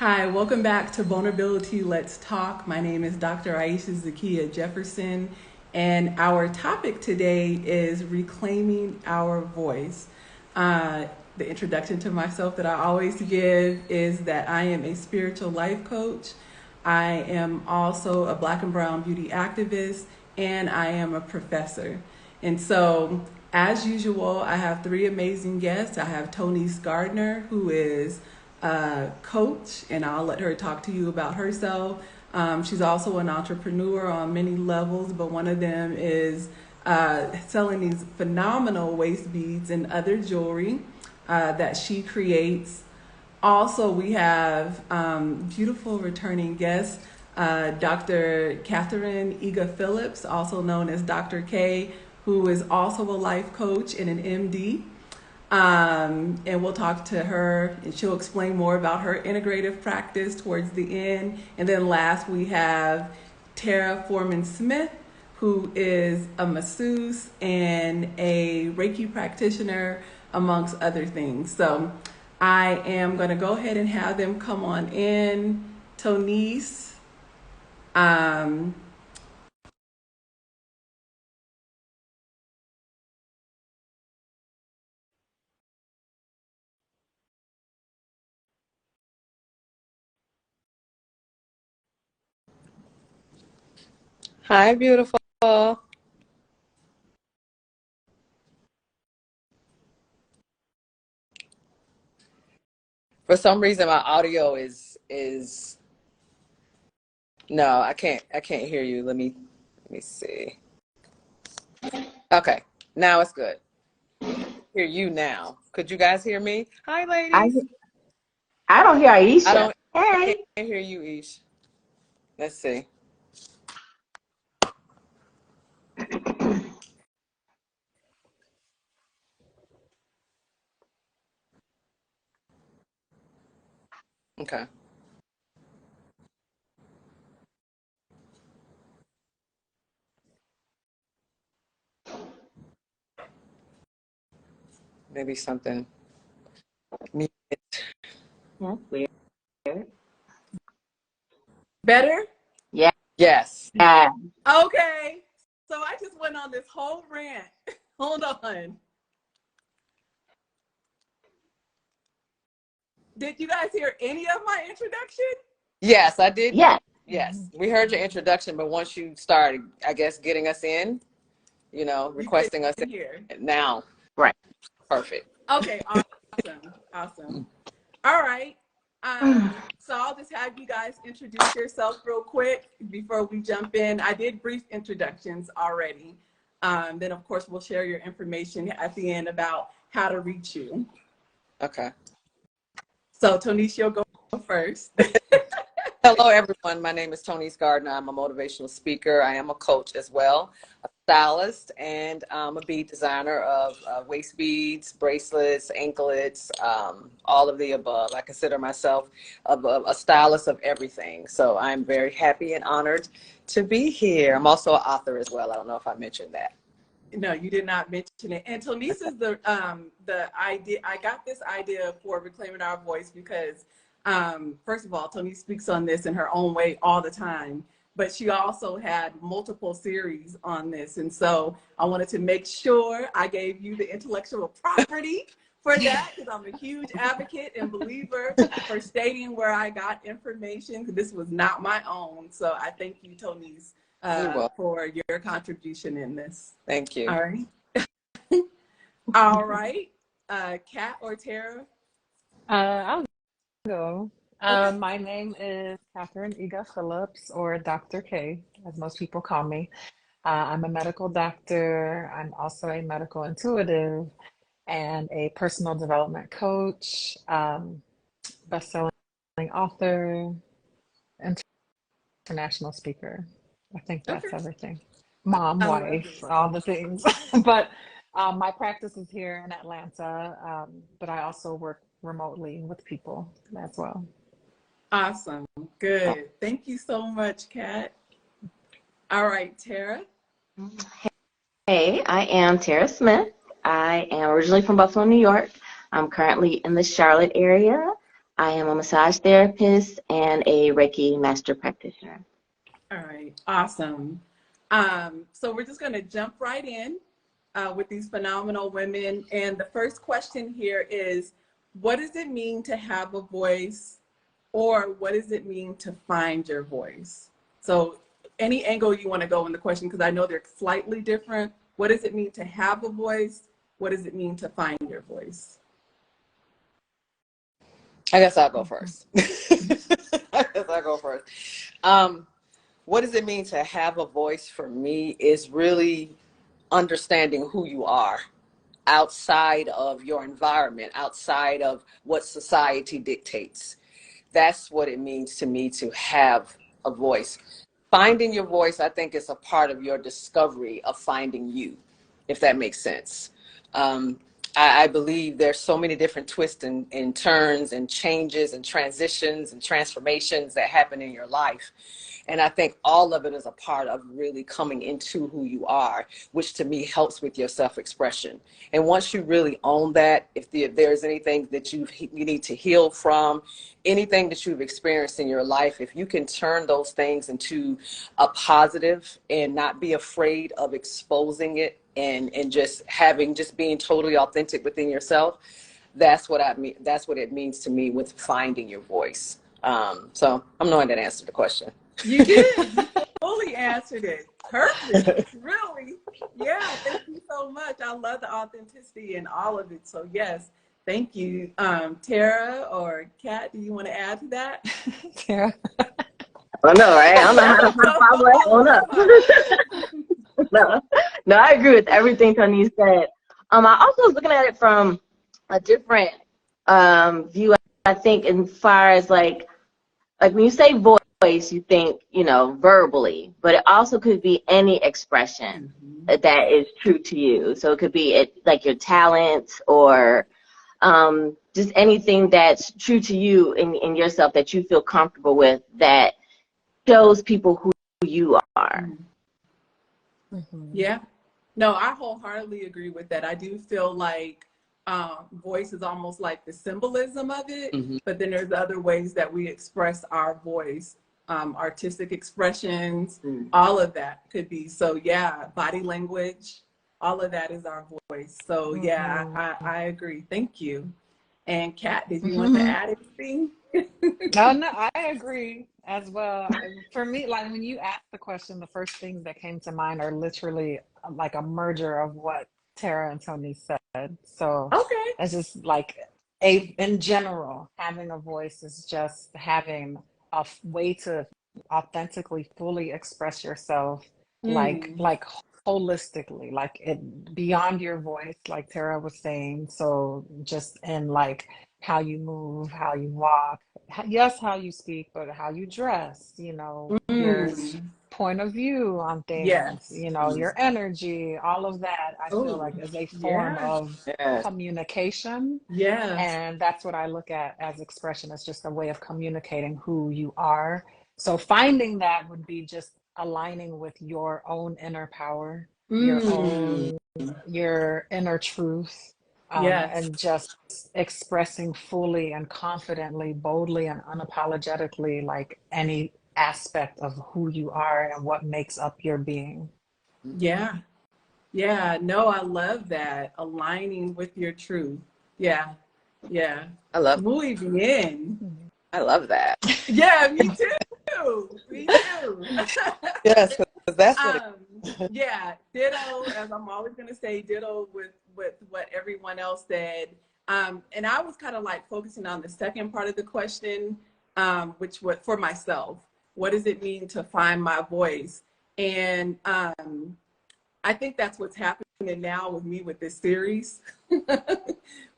Hi, welcome back to Vulnerability Let's Talk. My name is Dr. Ayisha Zakia Jefferson, and our topic today is reclaiming our voice. The introduction to myself that I always give is that I am a spiritual life coach. I am also a Black and Brown beauty activist, and I am a professor. And so, as usual, I have three amazing guests. I have Tonise Gardner, who is coach, and I'll let her talk to you about herself. She's also an entrepreneur on many levels, but one of them is selling these phenomenal waist beads and other jewelry that she creates. Also, we have beautiful returning guest, Dr. Katherine Igah-Phillips, also known as Dr. K, who is also a life coach and an MD. And we'll talk to her and she'll explain more about her integrative practice towards the end. And then last we have Tara Forman-Smith, who is a masseuse and a Reiki practitioner, amongst other things. So I am going to go ahead and have them come on in. Tonise. Hi, beautiful. For some reason, my audio is no, I can't hear you. Let me see. Okay, now it's good. Hear you now. Could you guys hear me? Hi, I ladies. I don't hear I Ayisha. don't. I Hey. can't hear you, Ish. Let's see. Okay, maybe something. That's weird. Better? Yeah. Yes. Okay. So I just went on this whole rant. Hold on. Did you guys hear any of my introduction? Yes, I did. Yeah. Yes, we heard your introduction, but once you started, I guess, getting us in, You couldn't requesting us hear. in, now, Right. perfect. Okay, awesome. Awesome. All right. So I'll just have you guys introduce yourself real quick before we jump in. I did brief introductions already. Then of course we'll share your information at the end about how to reach you. Okay. So Tonise, you'll go first. Hello, everyone. My name is Tonise Gardner. I'm a motivational speaker. I am a coach as well, a stylist, and I'm a bead designer of waist beads, bracelets, anklets, all of the above. I consider myself a stylist of everything. So I'm very happy and honored to be here. I'm also an author as well. I don't know if I mentioned that. No, you did not mention it. And Tonise is the idea. I got this idea for Reclaiming Our Voice because first of all, Tonise speaks on this in her own way all the time, but she also had multiple series on this. And so I wanted to make sure I gave you the intellectual property for that because I'm a huge advocate and believer for stating where I got information because this was not my own. So I thank you, Tonise, You're welcome. for your contribution in this. Thank you. All right. All right. Kat or Tara? I'll go. Okay. My name is Katherine Igah-Phillips, or Dr. K, as most people call me. I'm a medical doctor. I'm also a medical intuitive and a personal development coach, best-selling author, international speaker. I think Okay. that's everything. Mom, I love wife, it. all the things. But my practice is here in Atlanta, but I also work remotely with people as well. Awesome. Good. Thank you so much, Kat. All right, Tara. Hey, I am Tara Smith. I am originally from Buffalo, New York. I'm currently in the Charlotte area. I am a massage therapist and a Reiki master practitioner. All right, awesome. So we're just going to jump right in with these phenomenal women. And the first question here is, what does it mean to have a voice, or what does it mean to find your voice? So any angle you want to go in the question, because I know they're slightly different. What does it mean to have a voice? What does it mean to find your voice? I guess I'll go first. I guess I'll go first. What does it mean to have a voice for me is really understanding who you are outside of your environment, outside of what society dictates. That's what it means to me to have a voice. Finding your voice, I think, is a part of your discovery of finding you, if that makes sense. I believe there's so many different twists and turns and changes and transitions and transformations that happen in your life. And I think all of it is a part of really coming into who you are, which to me helps with your self-expression. And once you really own that, if there's anything that you need to heal from, anything that you've experienced in your life, if you can turn those things into a positive and not be afraid of exposing it and just being totally authentic within yourself, that's what I mean. That's what it means to me with finding your voice. So I'm knowing that answered the question. You did. You fully answered it. Perfect. Really. Yeah. Thank you so much. I love the authenticity in all of it. So yes, thank you. Tara or Kat, do you want to add to that? Tara. I know, right? I don't know how to follow up. No, I agree with everything Tonise said. I also was looking at it from a different view. I think, as far as like when you say voice, you think, verbally, but it also could be any expression that is true to you. So it could be like your talents, or just anything that's true to you in yourself that you feel comfortable with, that shows people who you are. Yeah. No, I wholeheartedly agree with that. I do feel like voice is almost like the symbolism of it, but then there's other ways that we express our voice, artistic expressions, all of that could be. So yeah, body language, all of that is our voice. So yeah, I agree. Thank you. And Kat, did you want to add anything? Oh, no, I agree as well. For me, like when you asked the question, the first things that came to mind are literally like a merger of what Tara and Tony said. So Okay. it's just like in general, having a voice is just having a way to authentically, fully express yourself, like holistically, like it beyond your voice, like Tara was saying. So just in like how you move, how you walk, yes, how you speak, but how you dress, your point of view on things, Yes. your energy, all of that, I feel like is a form Yeah. of communication. Yes. And that's what I look at as expression. It's just a way of communicating who you are. So finding that would be just aligning with your own inner power, your inner truth, Yes. and just expressing fully and confidently, boldly and unapologetically, like any aspect of who you are and what makes up your being. Yeah. Yeah. No, I love that. Aligning with your truth. Yeah. Yeah. I love Muy bien. I love that. Yeah, me too. Me too. Yes, because that's what Yeah, ditto, as I'm always gonna say, ditto with what everyone else said. And I was kind of like focusing on the second part of the question, which was for myself. What does it mean to find my voice? And I think that's what's happening now with me with this series,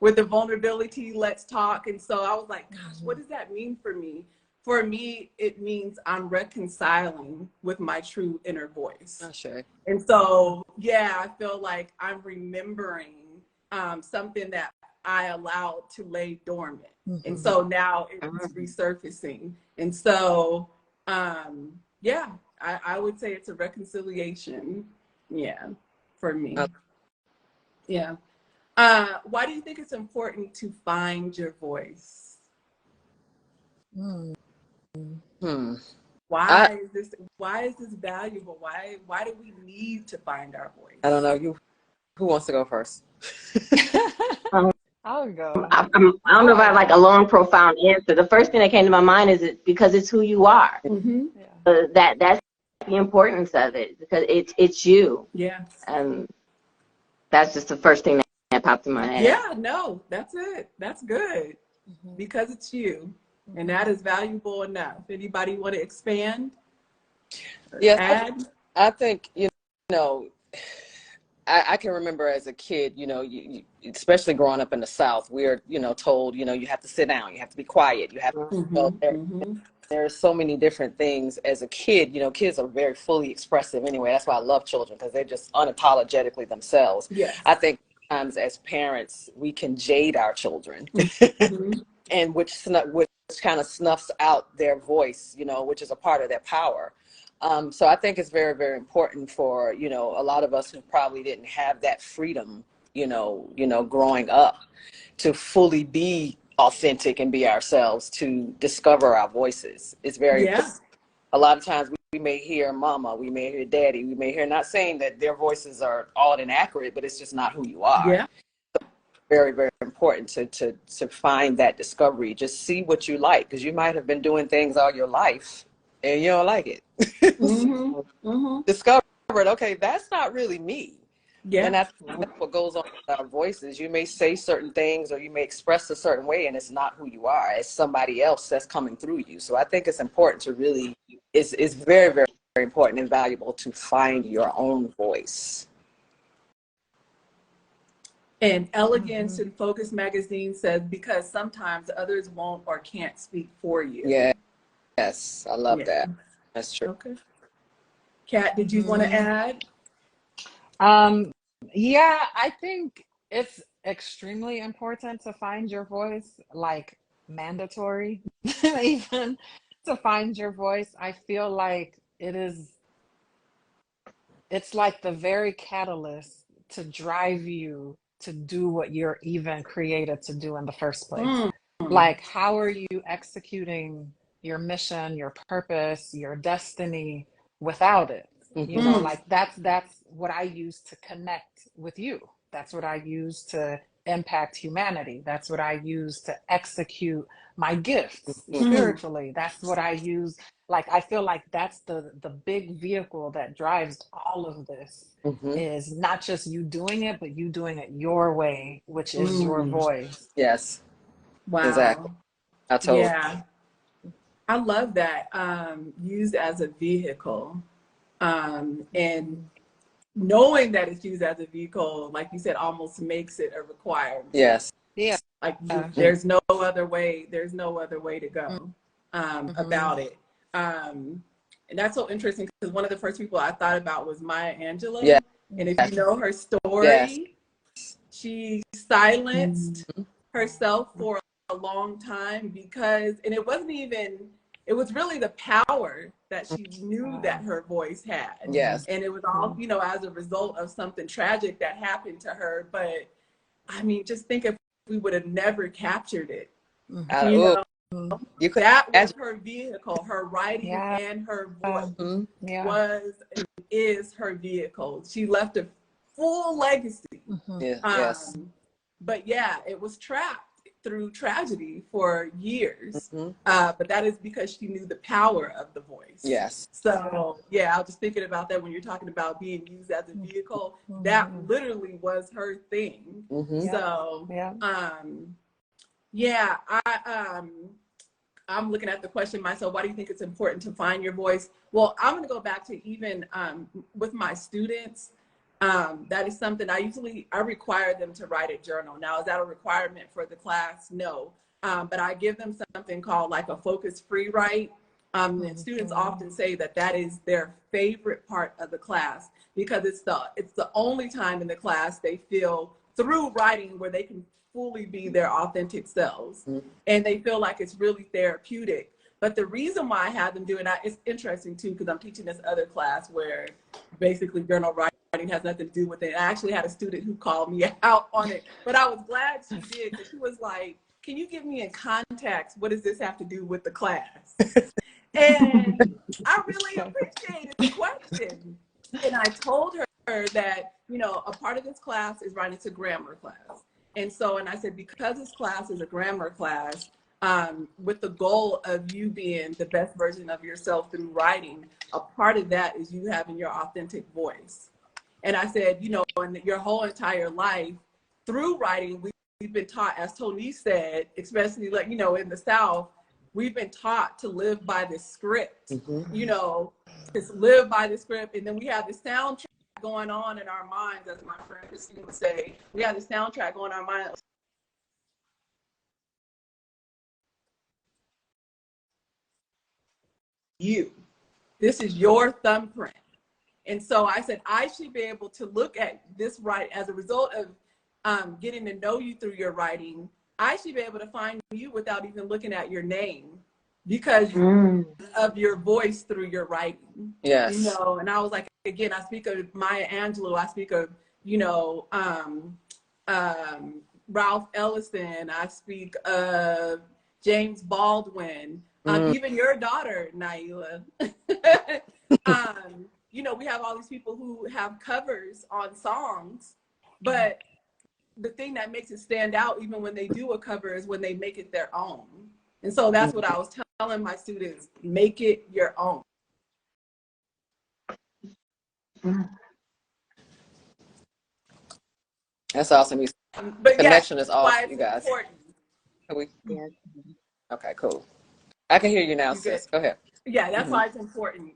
with the vulnerability, let's talk. And so I was like, gosh, what does that mean for me? For me, it means I'm reconciling with my true inner voice. Oh, sure. And so, yeah, I feel like I'm remembering something that I allowed to lay dormant. And so now it's resurfacing. And so, yeah, I would say it's a reconciliation. Yeah, for me. Okay. Yeah. Why do you think it's important to find your voice? Mm. Hmm. Why is this valuable? Why do we need to find our voice? I don't know. Who wants to go first? Um, I'll go. I don't know if I have like a long, profound answer. The first thing that came to my mind is because it's who you are. Mm-hmm. Yeah. That's the importance of it, because it's you. Yeah. And that's just the first thing that popped in my head. Yeah, no, that's it. That's good. Mhm. Because it's you. And that is valuable enough. Anybody want to expand? Yes, Add? I think, know, I can remember as a kid, you, especially growing up in the South, we're, told, you have to sit down, you have to be quiet, you have to, Mm-hmm. there's so many different things as a kid. Kids are very fully expressive anyway. That's why I love children, because they're just unapologetically themselves. Yes. I think sometimes as parents, we can jade our children, Mm-hmm. and which kind of snuffs out their voice, which is a part of their power. So I think it's very, very important for, a lot of us who probably didn't have that freedom, growing up, to fully be authentic and be ourselves, to discover our voices. It's very important. A lot of times we may hear mama, we may hear daddy, we may hear, not saying that their voices are all inaccurate, but it's just not who you are. Yeah. Very, very important to find that discovery. Just see what you like, because you might have been doing things all your life and you don't like it. Mm-hmm. Mm-hmm. Discover it. Okay, that's not really me. Yeah. And that's what goes on with our voices. You may say certain things or you may express a certain way, and it's not who you are. It's somebody else that's coming through you. So I think it's important to really, it's very, very, very important and valuable to find your own voice. And Elegance in Focus magazine says, because sometimes others won't or can't speak for you. Yeah. Yes, I love that. That's true. Okay. Kat, did you want to add? Yeah, I think it's extremely important to find your voice, like mandatory, even to find your voice. I feel like it's like the very catalyst to drive you to do what you're even created to do in the first place. Mm. Like, how are you executing your mission, your purpose, your destiny without it? You know, Mm. like that's what I use to connect with you. That's what I use to impact humanity. That's what I use to execute my gifts spiritually. That's what I use. Like, I feel like that's the big vehicle that drives all of this, is not just you doing it, but you doing it your way, which is your voice. Yes. Wow. Exactly. I totally. Yeah. I love that. Used as a vehicle. And knowing that it's used as a vehicle, like you said, almost makes it a requirement. Yes. Yeah. Like there's no other way. There's no other way to go about it. And that's so interesting, because one of the first people I thought about was Maya Angelou. Yeah. And if you know her story, she silenced herself for a long time because, and it wasn't even, it was really the power that she knew that her voice had. Yes. And it was all, you know, as a result of something tragic that happened to her. But I mean, just think if we would have never captured it, you know, that was her vehicle, her writing and her voice was and is her vehicle. She left a full legacy. But yeah, it was trapped through tragedy for years. But that is because she knew the power of the voice. Yes. So yeah, I was just thinking about that when you're talking about being used as a vehicle. That literally was her thing. So yeah, I'm looking at the question myself. Why do you think it's important to find your voice? Well, I'm going to go back to even with my students. That is something I require them to write a journal. Now, is that a requirement for the class? No. But I give them something called like a focus-free write. And students often say that that is their favorite part of the class, because it's the only time in the class they feel through writing where they can fully be their authentic selves. And they feel like it's really therapeutic. But the reason why I have them do it, it's interesting too, because I'm teaching this other class where basically journal writing has nothing to do with it. I actually had a student who called me out on it, but I was glad she did, because she was like, can you give me in context, what does this have to do with the class? And I really appreciated the question. And I told her that, you know, a part of this class is writing to grammar class. And so, and I said, because this class is a grammar class, with the goal of you being the best version of yourself through writing, a part of that is you having your authentic voice. And I said, you know, in your whole entire life through writing, we've been taught, as Tonise said, especially like, you know, in the South, we've been taught to live by the script, you know, just live by the script. And then we have the soundtrack going on in our minds, as my friend Christine would say. We have the soundtrack going on in our minds. This is your thumbprint. And so I said, I should be able to look at this as a result of getting to know you through your writing. I should be able to find you without even looking at your name because of your voice through your writing. Yes. You know, and I was like, again, I speak of Maya Angelou. I speak of, you know, Ralph Ellison. I speak of James Baldwin. Even your daughter, Naila. You know, we have all these people who have covers on songs, but the thing that makes it stand out, even when they do a cover, is when they make it their own. And so that's what I was telling my students, make it your own. That's awesome. But connection yes, is awesome, you guys. Okay, cool. I can hear you now, sis. Go ahead. Yeah, that's why it's important.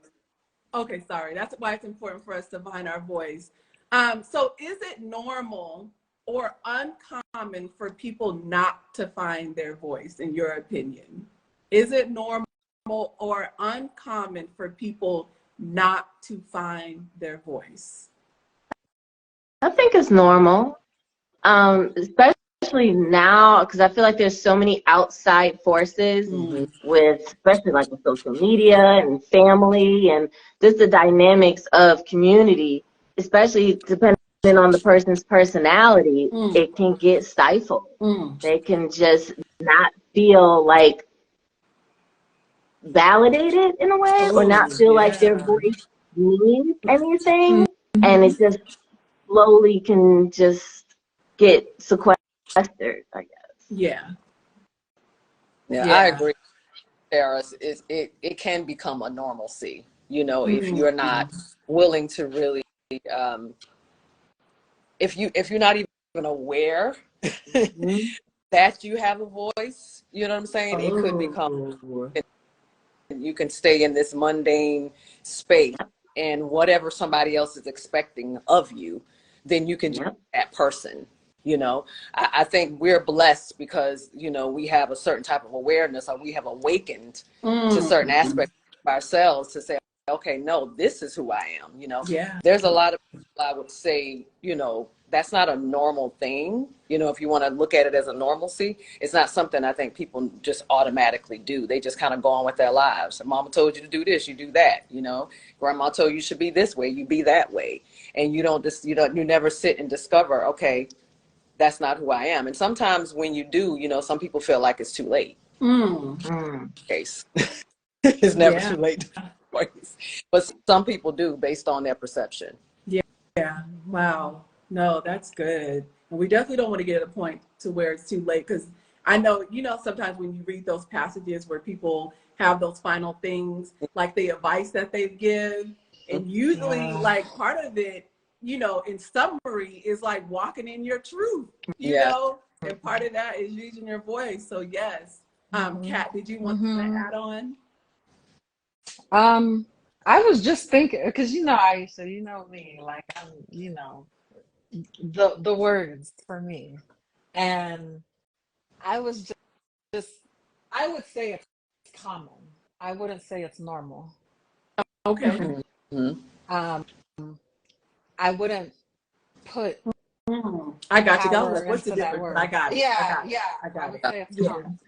Okay, sorry. That's why it's important for us to find our voice. So is it normal or uncommon for people not to find their voice, in your opinion? Is it normal or uncommon for people not to find their voice? I think it's normal, especially now, because I feel like there's so many outside forces with, especially like with social media and family and just the dynamics of community, especially depending on the person's personality, it can get stifled. They can just not feel like validated in a way, or not feel like their voice means anything, and it just slowly can just get sequestered, I guess. Yeah, I agree, Sarah. It can become a normalcy, you know, if you're not willing to really, if you're not even aware that you have a voice, you know what I'm saying? It could become, you can stay in this mundane space, and whatever somebody else is expecting of you, then you can just be that person. You know, I think we're blessed because, you know, we have a certain type of awareness, or we have awakened to certain aspects of ourselves to say, okay, no, this is who I am. You know, there's a lot of people, I would say, you know, that's not a normal thing. You know, if you want to look at it as a normalcy, it's not something I think people just automatically do. They just kind of go on with their lives. Mama told you to do this, you do that. You know, grandma told you should be this way, you be that way. And you don't just, you never sit and discover, okay, that's not who I am. And sometimes when you do, you know, some people feel like it's too late. Case. It's never too late. But some people do, based on their perception. Yeah. Wow. No, that's good. And we definitely don't want to get at a point to where it's too late, because I know, you know, sometimes when you read those passages where people have those final things, like the advice that they give, and usually like part of it, you know, in summary, is like walking in your truth, you know, and part of that is using your voice. So yes. Kat, did you want to add on? I was just thinking, because, you know, Ayisha, you know me, like, I'm, you know, the words for me. And I was just, I would say it's common. I wouldn't say it's normal. Okay. I wouldn't put I got you. power Like, what's the into that difference? word. I got it. I would say it's common.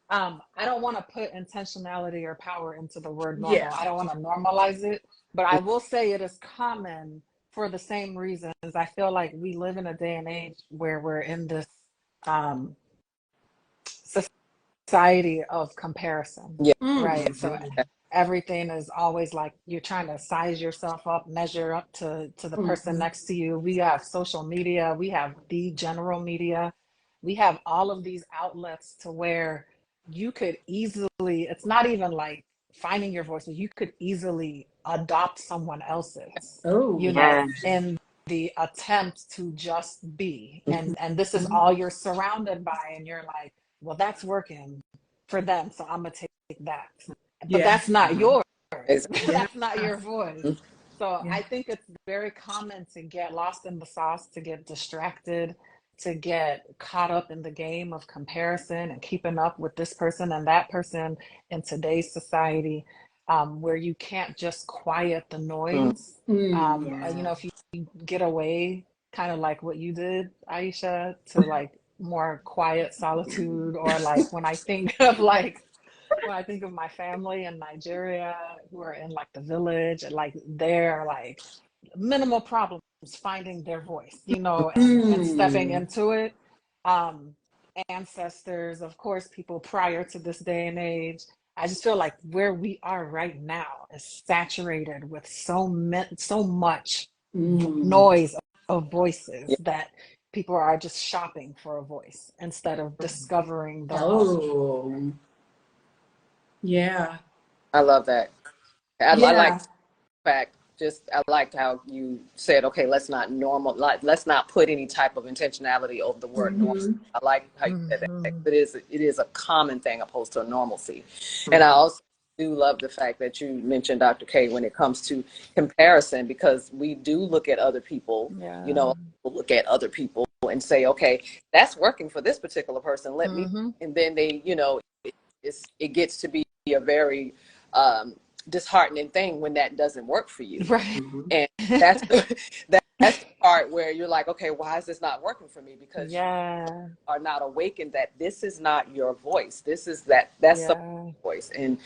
I don't want to put intentionality or power into the word normal. I don't want to normalize it, but I will say it is common for the same reasons. I feel like we live in a day and age where we're in this society of comparison, Yeah. right? So Mm-hmm. everything is always like you're trying to size yourself up, measure up to the person Mm-hmm. next to you. We have social media, we have the general media, we have all of these outlets to where you could easily, it's not even like finding your voice, but you could easily adopt someone else's, Oh, you know, Yeah. in the attempt to just be. And this is mhm. all you're surrounded by, and you're like, well, that's working for them, so I'm gonna take that. But Yeah. that's not yours. Exactly. Yeah. That's not your voice. So Yeah. I think it's very common to get lost in the sauce, to get distracted, to get caught up in the game of comparison and keeping up with this person and that person in today's society, where you can't just quiet the Mm. noise. Mm. You know, if you get away, kind of like what you did, Ayisha, to like more quiet solitude, or like when I think of my family in Nigeria who are in like the village, and like they're like minimal problems finding their voice, you know, and stepping Mm. into it. Um, Ancestors, of course, people prior to this day and age. I just feel like where we are right now is saturated with so much Mm. noise of voices Yeah. that people are just shopping for a voice instead of discovering their own. Oh, yeah. I love that. I like Yeah. the fact, just I liked how you said, okay, let's not put any type of intentionality over the word normal. Mm-hmm. I like how you said that. Mm-hmm. It is a common thing opposed to a normalcy. And I also do love the fact that you mentioned, Dr. K, when it comes to comparison, because we do look at other people, Yeah. look at other people and say, okay, that's working for this particular person. Let me, Mm-hmm. and then it gets to be a very disheartening thing when that doesn't work for you. Right. Mm-hmm. And that's that's the part where you're like, okay, why is this not working for me? Because you Yeah. are not awakened that this is not your voice. That's someone's Yeah. voice. And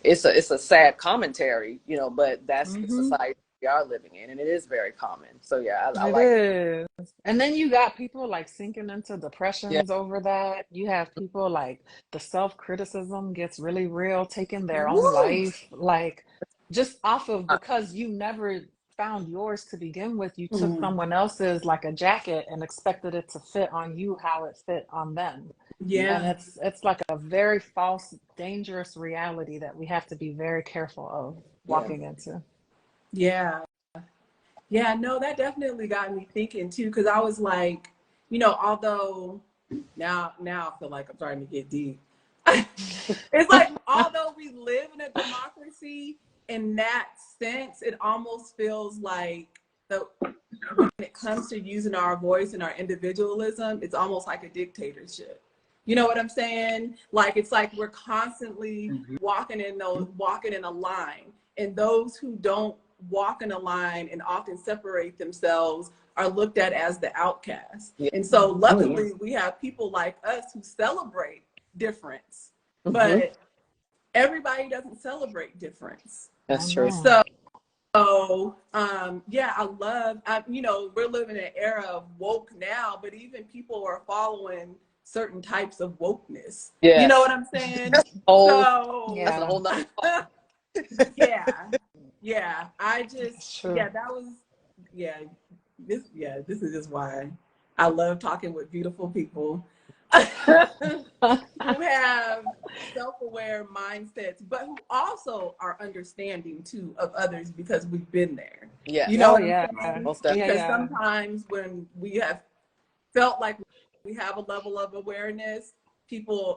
it's a sad commentary, but that's the Mm-hmm. society we are living in, and it is very common. So yeah, I It like. is. And then you got people like sinking into Yeah. depressions over that. You have people like the self-criticism gets really real, taking their own Woo. life, like just off of because you never found yours to begin with. You took Mm. someone else's like a jacket and expected it to fit on you how it fit on them. And Yeah. it's like a very false, dangerous reality that we have to be very careful of Yeah. walking into. Yeah. Yeah. No, that definitely got me thinking too, because I was like, although now I feel like I'm starting to get deep. It's like, although we live in a democracy, in that sense, it almost feels like when it comes to using our voice and our individualism, it's almost like a dictatorship. You know what I'm saying? Like, it's like we're constantly walking in a line, and those who don't walk in a line and often separate themselves are looked at as the outcast. Yeah. And so Oh, yeah. luckily we have people like us who celebrate difference, Mm-hmm. but everybody doesn't celebrate difference. That's Oh true. no. Yeah, we're living in an era of woke now, but even people are following certain types of wokeness. You know Yes. what I'm saying? Whole. That's So, a Yeah, whole nother. yeah, yeah. it's true. That was, yeah, this is just why I love talking with beautiful people who have self-aware mindsets, but who also are understanding too of others because we've been there. You Yes. know Oh what I'm yeah. saying? Most Yeah, definitely. Because yeah. sometimes when we have felt like we have a level of awareness,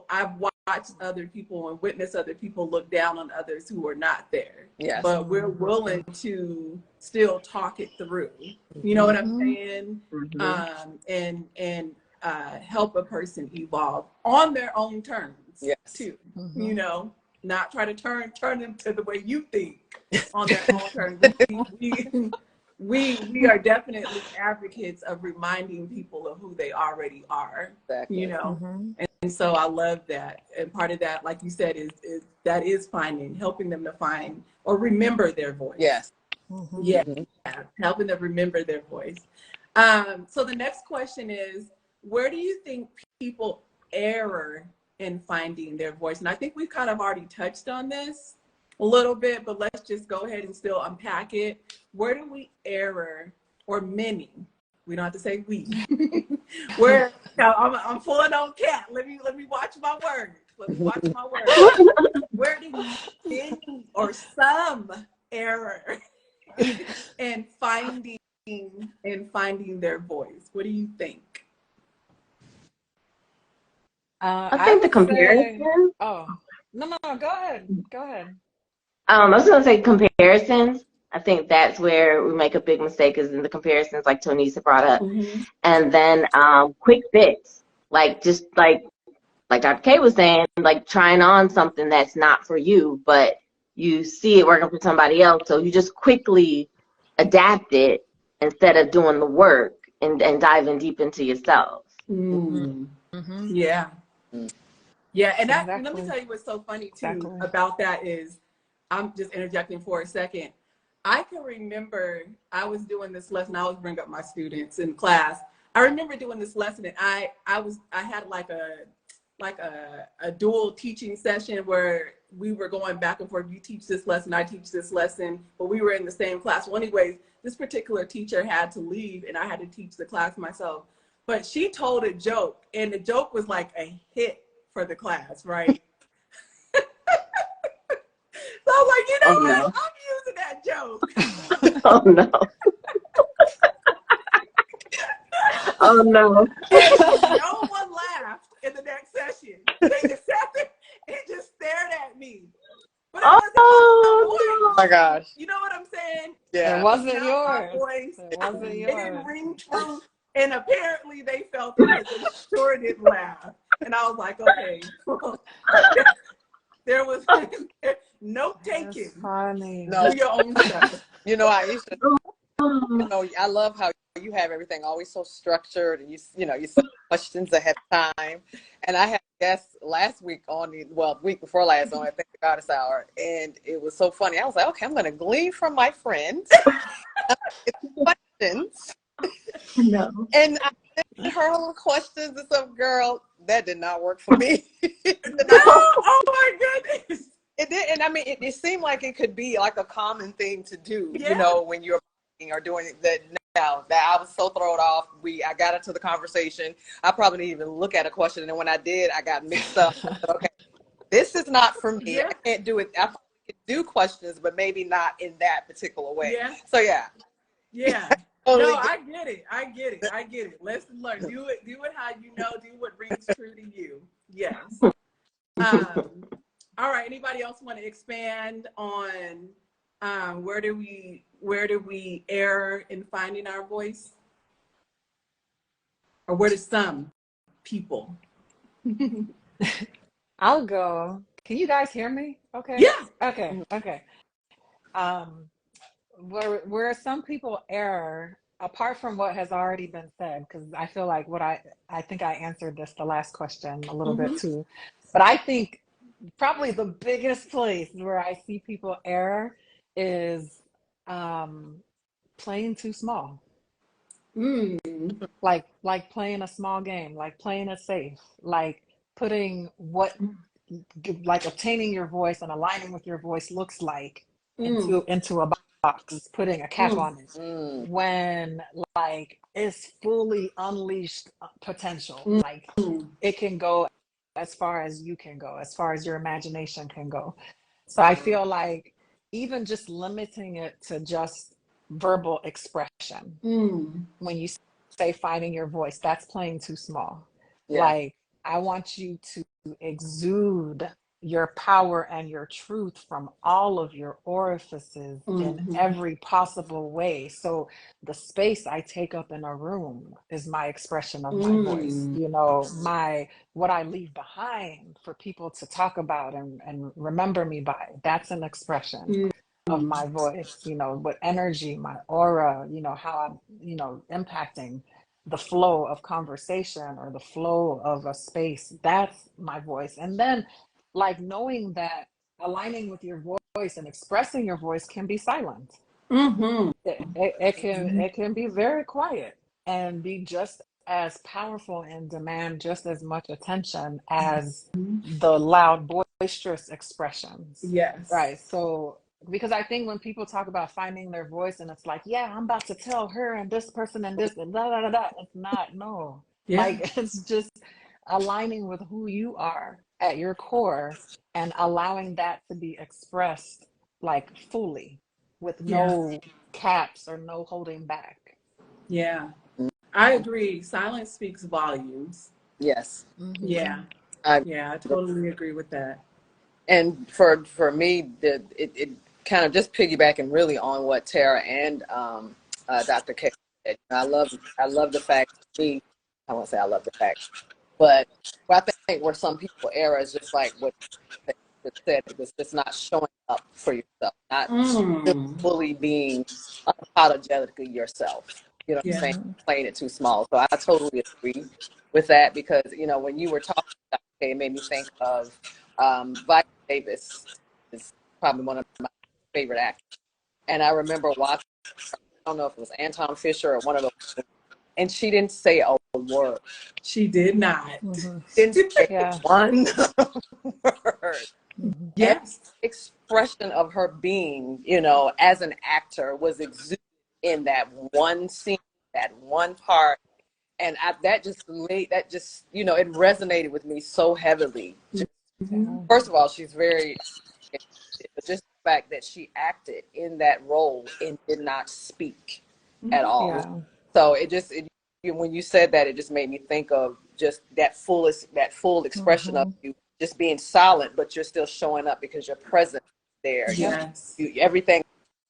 I've watched other people and witnessed other people look down on others who are not there. Yes. But we're Mm. willing to still talk it through. You know what I'm Mm-hmm. saying? Mm-hmm. And help a person evolve on their own terms Yes. too. Mm-hmm. Not try to turn them to the way you think on their own terms. We are definitely advocates of reminding people of who they already are. Exactly. Mm-hmm. And so I love that. And part of that, like you said, is helping them to find or remember their voice. Yes. Mm-hmm. Yeah, Mm-hmm. helping them remember their voice. So the next question is, where do you think people err in finding their voice. And I think we've kind of already touched on this a little bit, but let's just go ahead and still unpack it. Where do we err, or many? We don't have to say we. Where I'm pulling on Cat. Let me watch my words. Let me watch my words. Where do many or some error in finding their voice? What do you think? I think the comparison. Oh, no, go ahead. I was going to say comparisons. I think that's where we make a big mistake, is in the comparisons, like Tonise brought up. Mm-hmm. And then quick fix, like just like Dr. K was saying, like trying on something that's not for you, but you see it working for somebody else, so you just quickly adapt it instead of doing the work and diving deep into yourself. Mm. Mm-hmm. Yeah. Yeah, and that, Exactly. let me tell you what's so funny too about that is, I'm just interjecting for a second. I can remember I was doing this lesson. I always bring up my students in class. I remember doing this lesson, and I had like a dual teaching session where we were going back and forth. You teach this lesson, I teach this lesson, but we were in the same class. Well, anyways, this particular teacher had to leave, and I had to teach the class myself. But she told a joke, and the joke was like a hit for the class, right? So I was like, you know what? I'm using that joke. Oh no. Oh no. And no one laughed in the next session. They just sat there and just stared at me. But it wasn't my voice. Oh my gosh. You know what I'm saying? Yeah. It wasn't Not yours. my voice. It wasn't It yours. didn't ring true. And apparently they felt it, because they sure didn't laugh. And I was like, okay. There was note taking. Funny. No. Do your own stuff. You know, Ayisha, you know, I love how you have everything always so structured, and you set questions ahead of time. And I had guests last week week before last on I think the Goddess Hour, and it was so funny. I was like, okay, I'm going to glean from my friends questions. No. And I did her little questions and stuff, girl. That did not work for me. No, oh my goodness. It did, and I mean, it seemed like it could be like a common thing to do, Yeah. you know, when you're or doing it. That I was so thrown off. I got into the conversation. I probably didn't even look at a question, and when I did, I got mixed up. Okay, this is not for me. Yeah. I can't do it. I probably could do questions, but maybe not in that particular way. Yeah. So yeah. No, I get it. Lesson learned. Do it how you know. Do what rings true to you. Yes. All right. Anybody else want to expand on where do we err in finding our voice, or where do some people? I'll go. Can you guys hear me? Okay. Yeah. Okay. Where some people err, apart from what has already been said, because I feel like I think I answered this the last question a little bit too, but I think probably the biggest place where I see people err is playing too small. Like playing a small game, like playing it safe, like putting like obtaining your voice and aligning with your voice looks like into a box, putting a cap on it, when like it's fully unleashed potential. Like it can go as far as you can go, as far as your imagination can go. So I feel like even just limiting it to just verbal expression, when you say finding your voice, that's playing too small. Yeah. Like, I want you to exude your power and your truth from all of your orifices in every possible way. So the space I take up in a room is my expression of my voice. You know, what I leave behind for people to talk about and remember me by, that's an expression of my voice. You know, what energy, my aura, you know, how I'm, you know, impacting the flow of conversation or the flow of a space. That's my voice. And then like knowing that aligning with your voice and expressing your voice can be silent. It can be very quiet and be just as powerful and demand just as much attention as the loud, boisterous expressions. Yes. Right. So, because I think when people talk about finding their voice and it's like, yeah, I'm about to tell her and this person and this and da da da da, it's not, no. Yeah. Like, it's just aligning with who you are at your core and allowing that to be expressed like fully with Yeah. no caps or no holding back. Yeah. I agree. Silence speaks volumes. Yes. Yeah. I, Yeah, I totally agree with that. and for me, it kind of just piggybacking really on what Tara and Dr. K said. I love the fact, to me, I won't say I love the fact, but I think where some people err is just like what they just said, it was just not showing up for yourself, not just Mm. fully being unapologetically yourself. You know what I'm Yeah. saying? Playing it too small. So I totally agree with that because, you know, when you were talking, it made me think of Viola Davis is probably one of my favorite actors. And I remember watching, I don't know if it was Anton Fisher or one of those, and she didn't say a word. She did not. Didn't say Yeah. one word. Every Yes. expression of her being, you know, as an actor was exuded in that one scene, that one part. And that just, you know, it resonated with me so heavily. Mhm. First of all, she's very, but just the fact that she acted in that role and did not speak at all. Yeah. So when you said that, it just made me think of just that full expression of you just being silent, but you're still showing up because you're present there. Yes. Everything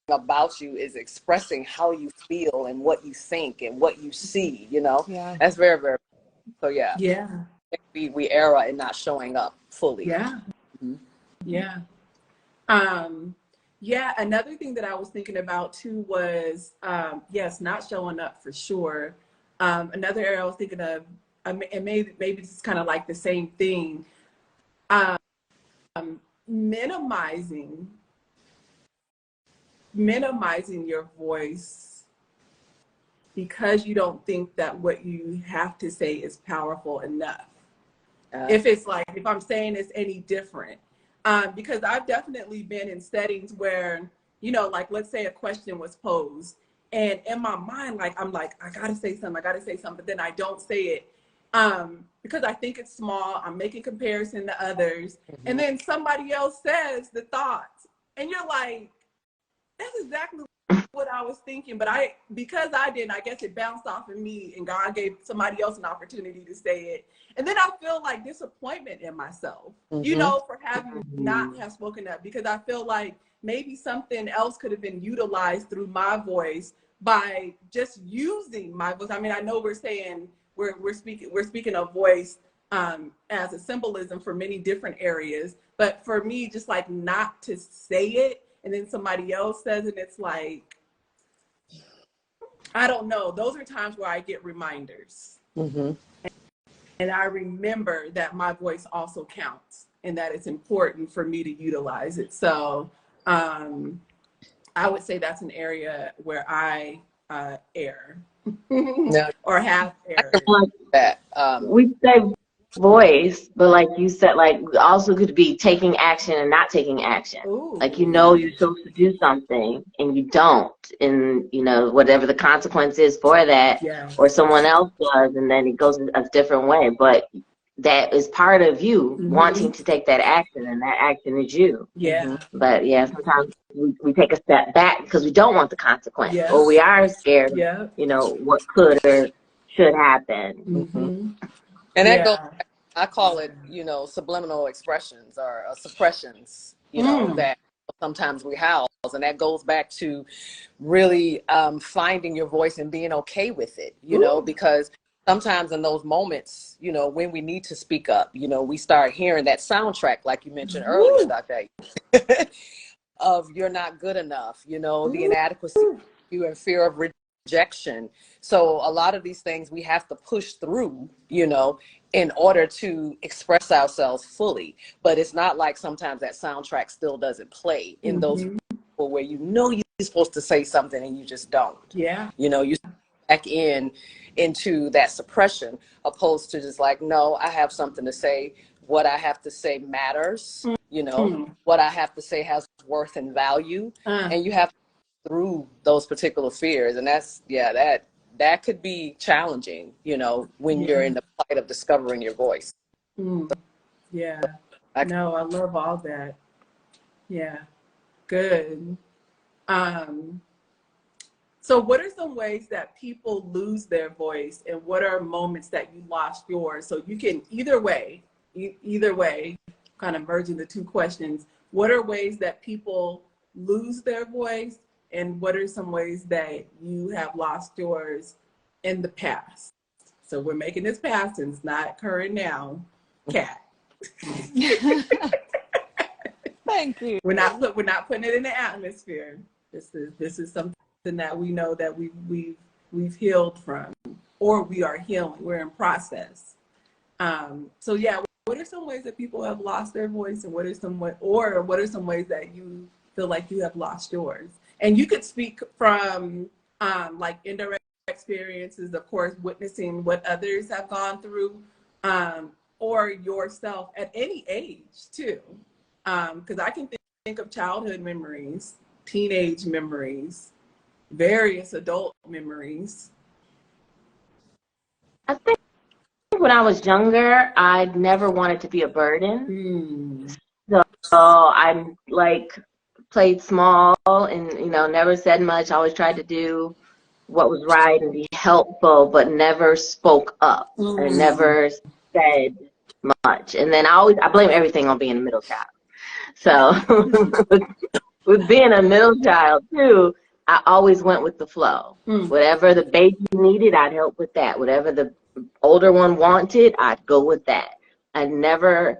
about you is expressing how you feel and what you think and what you see, you know. Yeah. That's very, very, so yeah, Yeah. we err in not showing up fully. Yeah. Mhm. Yeah. Yeah, another thing that I was thinking about too was, yes, not showing up for sure. Another area I was thinking of, and maybe this is kind of like the same thing, um, minimizing your voice because you don't think that what you have to say is powerful enough. If it's like, if I'm saying it's any different. Because I've definitely been in settings where, you know, like let's say a question was posed and in my mind, like, I'm like, I gotta say something, but then I don't say it. Because I think it's small, I'm making comparison to others. And then somebody else says the thoughts and you're like, that's exactly what I was thinking, but because I didn't, I guess it bounced off of me and God gave somebody else an opportunity to say it. And then I feel like disappointment in myself, you know, for having not have spoken up, because I feel like maybe something else could have been utilized through my voice by just using my voice. I mean, I know we're saying we're speaking of voice as a symbolism for many different areas, but for me, just like not to say it and then somebody else says it, it's like, I don't know. Those are times where I get reminders. And I remember that my voice also counts and that it's important for me to utilize it. So I would say that's an area where I err No, or have I can erred. Like that. we say voice, but like you said, like also could be taking action and not taking action. Like you know Ooh. you're supposed to do something and you don't, and you know whatever the consequence is for that, or Yes. someone else does, and then it goes a different way. But that is part of you wanting to take that action, and that action is you. Yeah. But yeah, sometimes we take a step back because we don't want the consequence, or we Yes. are scared of, Yep. you know, what could or should happen. And that goes, Yeah. I call it, you know, subliminal expressions or suppressions, you know, that sometimes we house. And that goes back to really finding your voice and being okay with it, you know, because sometimes in those moments, you know, when we need to speak up, you know, we start hearing that soundtrack, like you mentioned earlier, Dr. of you're not good enough, you know, the inadequacy, you in fear of rejection. So a lot of these things we have to push through, you know, in order to express ourselves fully. But it's not like sometimes that soundtrack still doesn't play in those people where you know you're supposed to say something and you just don't. Yeah. You know, you back into that suppression, opposed to just like, no, I have something to say. What I have to say matters. You know, what I have to say has worth and value, and you have to go through those particular fears, and that could be challenging. You know, when you're in the plight of discovering your voice. Yeah. No, I love all that. Yeah. Good. So what are some ways that people lose their voice, and what are moments that you lost yours? So you can either way, kind of merging the two questions. What are ways that people lose their voice, and what are some ways that you have lost yours in the past? So we're making this past and it's not current now. Kat. Thank you. We're not putting it in the atmosphere. This is something that we know that we've healed from, or we are healing. We're in process. So yeah, what are some ways that people have lost their voice, and what are some ways that you feel like you have lost yours? And you could speak from like indirect experiences, of course, witnessing what others have gone through, or yourself at any age too. Because I can think of childhood memories, teenage memories, various adult memories. I think when I was younger, I never wanted to be a burden. So I like played small and, you know, never said much. I always tried to do what was right and be helpful, but never spoke up and never said much. And then I blame everything on being a middle child. So with being a middle child too, I always went with the flow. Whatever the baby needed, I'd help with that. Whatever the older one wanted, I'd go with that. I never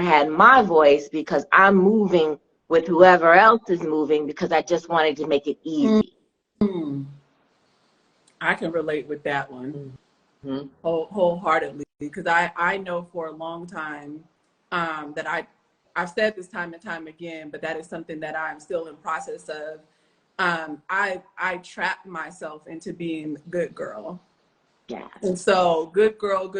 had my voice because I'm moving with whoever else is moving because I just wanted to make it easy. I can relate with that one wholeheartedly, because I know for a long time that I've said this time and time again, but that is something that I'm still in process of. I trapped myself into being good girl. Yeah. And so good girl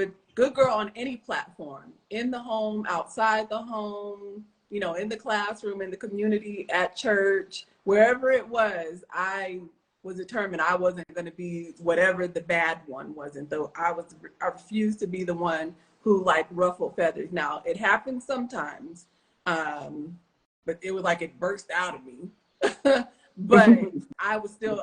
on any platform, in the home, outside the home, you know, in the classroom, in the community, at church, wherever it was, I was determined I wasn't going to be whatever the bad one wasn't, though I refused to be the one who like ruffled feathers. Now it happens sometimes, but it was like it burst out of me. But I was still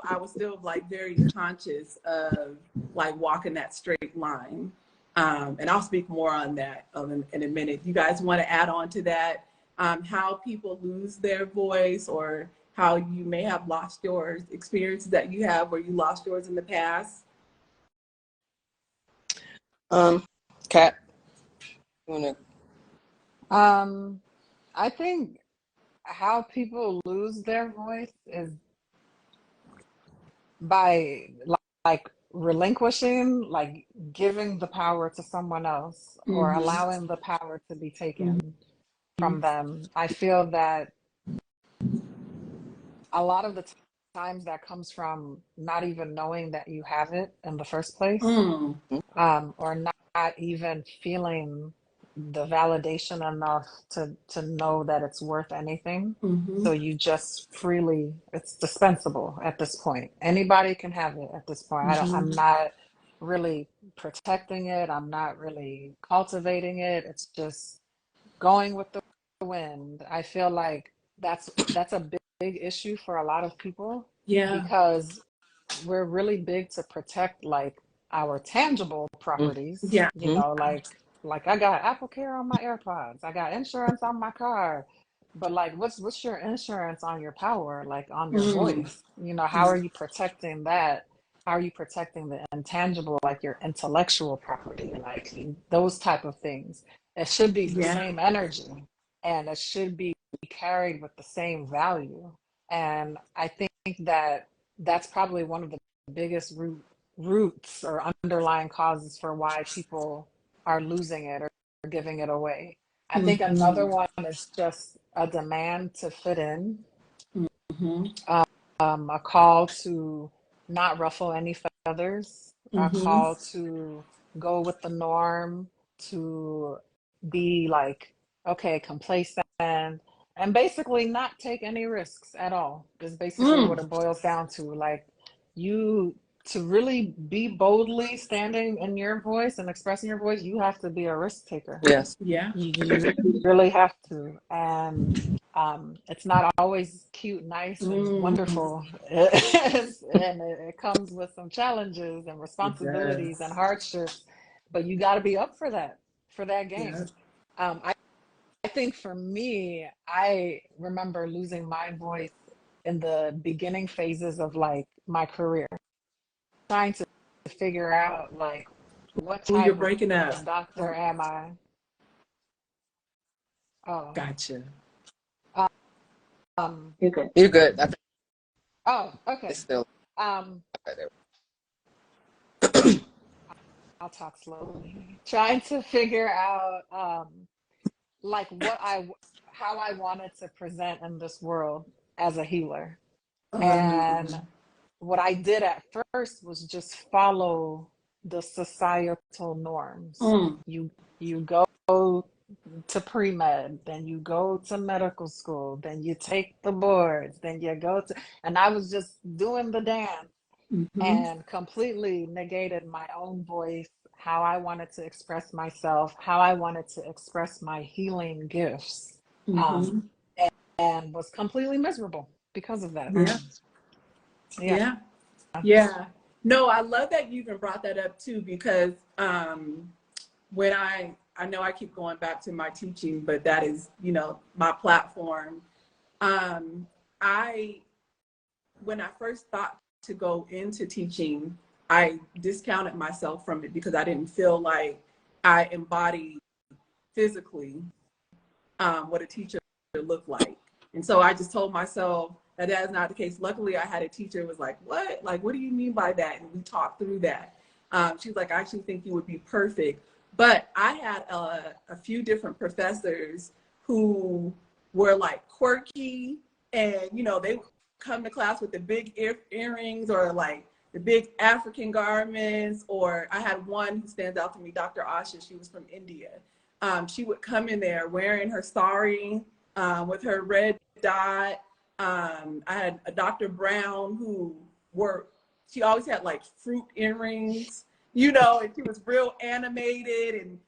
like very conscious of like walking that straight line. And I'll speak more on that in a minute. You guys want to add on to that? How people lose their voice, or how you may have lost yours, experiences that you have where you lost yours in the past? Kat, you wanna? I think how people lose their voice is by like relinquishing, like giving the power to someone else, or allowing the power to be taken from them. I feel that a lot of the times that comes from not even knowing that you have it in the first place, or not even feeling the validation enough to know that it's worth anything. So you just freely, it's dispensable at this point. Anybody can have it at this point. I'm not really protecting it. I'm not really cultivating it. It's just going with the wind. I feel like that's a big issue for a lot of people. Yeah. Because we're really big to protect like our tangible properties. Yeah. You know, like I got Apple Care on my AirPods. I got insurance on my car. But like what's your insurance on your power, like on your voice? You know, how are you protecting that? How are you protecting the intangible, like your intellectual property, like those type of things? It should be the same energy, and it should be carried with the same value. And I think that that's probably one of the biggest roots or underlying causes for why people are losing it or giving it away. I think another one is just a demand to fit in, a call to not ruffle any feathers, Mm-hmm. called to go with the norm, to be like, okay, complacent, and basically not take any risks at all, is basically what Mm. it boils down to. Like, you, to really be boldly standing in your voice and expressing your voice, you have to be a risk taker. Yes. Yeah. You really have to. And it's not always cute, nice, and Mm. wonderful. And it comes with some challenges and It responsibilities and does. hardships, but you got to be up for that Yeah. game. I think for me, I remember losing my voice in the beginning phases of like my career, trying to figure out like what Oh, you're type breaking up. of doctor am I? Oh, Gotcha. um, You're good. You're good. I think oh, it's okay. still Um, right there. I'll talk slowly. Trying to figure out like how I wanted to present in this world as a healer. And Um, what I did at first was just follow the societal norms. mm. You go to pre-med, then you go to medical school, then you take the boards, then you go to, and I was just doing the dance Mm-hmm. and completely negated my own voice, how I wanted to express myself, how I wanted to express my healing gifts, Mm-hmm. um, and was completely miserable because of that. Yeah. Yeah. Yeah. Yeah. No, I love that you even brought that up too, because when I know I keep going back to my teaching, but that is, my platform. Um, I when I first thought to go into teaching, I discounted myself from it because I didn't feel like I embodied physically what a teacher looked like. And so I just told myself that that is not the case. Luckily, I had a teacher who was like, what? Like, what do you mean by that? And we talked through that. She was like, I actually think you would be perfect. But I had a few different professors who were like quirky, and, they would come to class with the big earrings, or like the big African garments. Or I had one who stands out to me, Dr. Asha. She was from India. She would come in there wearing her sari with her red dot. I had a Dr. Brown she always had like fruit earrings, and she was real animated, and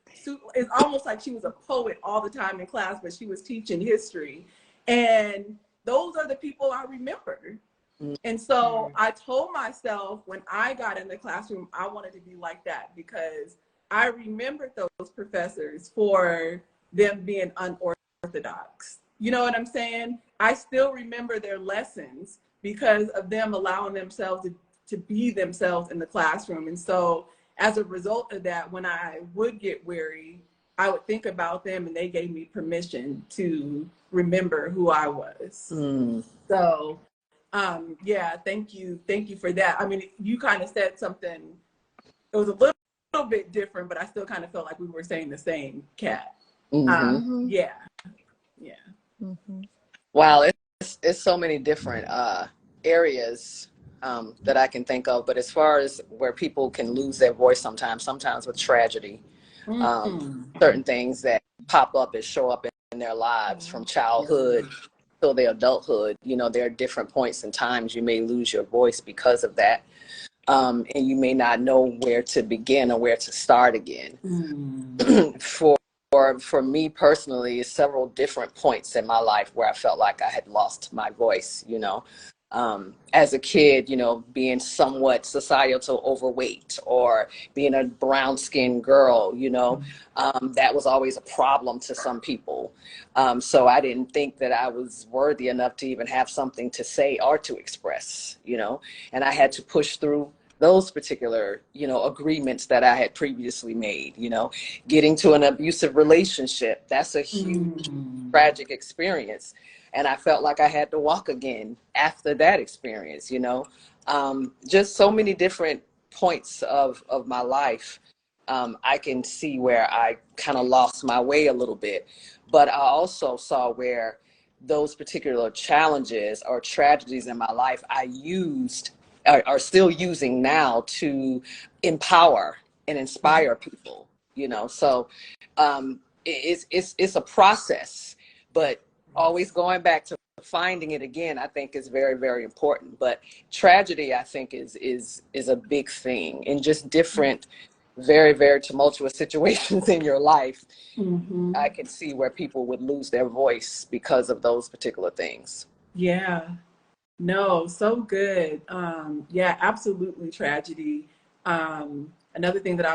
it's almost like she was a poet all the time in class, but she was teaching history. And those are the people I remember. And so I told myself when I got in the classroom, I wanted to be like that, because I remembered those professors for them being unorthodox. You know what I'm saying? I still remember their lessons because of them allowing themselves to be themselves in the classroom. And so as a result of that, when I would get weary, I would think about them, and they gave me permission to remember who I was. Mm. So yeah, thank you for that. I mean, you kind of said something, it was a little bit different, but I still kind of felt like we were saying the same, Kat. Mm-hmm. Mm-hmm. Yeah. Mm-hmm. Wow, it's so many different areas that I can think of. But as far as where people can lose their voice sometimes with tragedy, Mm. certain things that pop up and show up in their lives Yeah. from childhood till their adulthood. There are different points and times you may lose your voice because of that. And you may not know where to begin or where to start again. Mm. For me personally, several different points in my life where I felt like I had lost my voice, as a kid, being somewhat societal overweight, or being a brown skinned girl, that was always a problem to some people. So I didn't think that I was worthy enough to even have something to say or to express, and I had to push through those particular, agreements that I had previously made, getting to an abusive relationship. That's a huge, Mm. tragic experience. And I felt like I had to walk again after that experience, just so many different points of my life. I can see where I kind of lost my way a little bit, but I also saw where those particular challenges or tragedies in my life I used are still using now to empower and inspire people, you know. So it's a process, but always going back to finding it again, I think is very, very important. But tragedy, I think, is a big thing in just different, very, very tumultuous situations in your life. Mm-hmm. I can see where people would lose their voice because of those particular things. Yeah. No, so good. Yeah, absolutely tragedy. Another thing that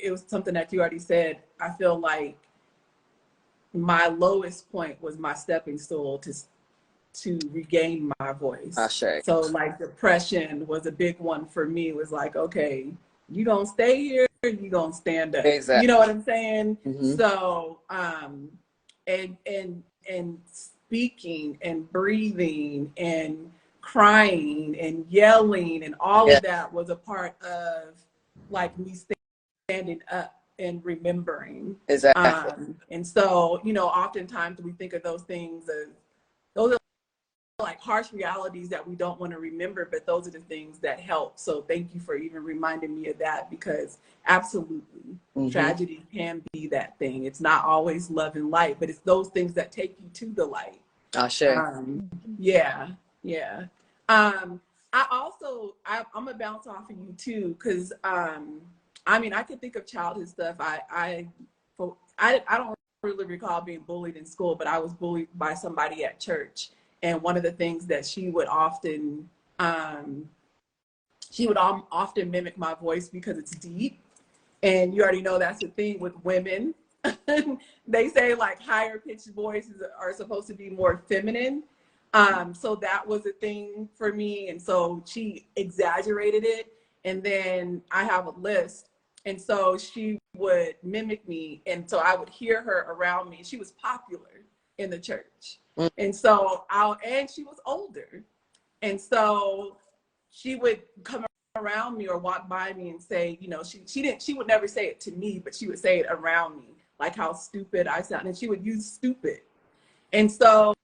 it was something that you already said. I feel like my lowest point was my stepping stool to regain my voice. Ashe. So like depression was a big one for me. It was like, okay, you gonna stay here, you gonna stand up. Exactly. You know what I'm saying? Mm-hmm. So and speaking and breathing and crying and yelling and all of that was a part of like me standing up and remembering. Exactly. And so, you know, oftentimes we think of those things as those are like harsh realities that we don't want to remember, but those are the things that help. So thank you for even reminding me of that, because absolutely tragedy can be that thing. It's not always love and light, but it's those things that take you to the light. Ashe. Yeah. I'm gonna bounce off of you too, because I mean, I can think of childhood stuff. I don't really recall being bullied in school, but I was bullied by somebody at church. And one of the things that she would often mimic my voice because it's deep. And you already know that's the thing with women. They say like higher pitched voices are supposed to be more feminine. So that was a thing for me. And so she exaggerated it. And then I have a list. And so she would mimic me. And so I would hear her around me. She was popular in the church. And so and she was older. And so she would come around me or walk by me and say, you know, she would never say it to me, but she would say it around me, like how stupid I sound. And she would use stupid. And so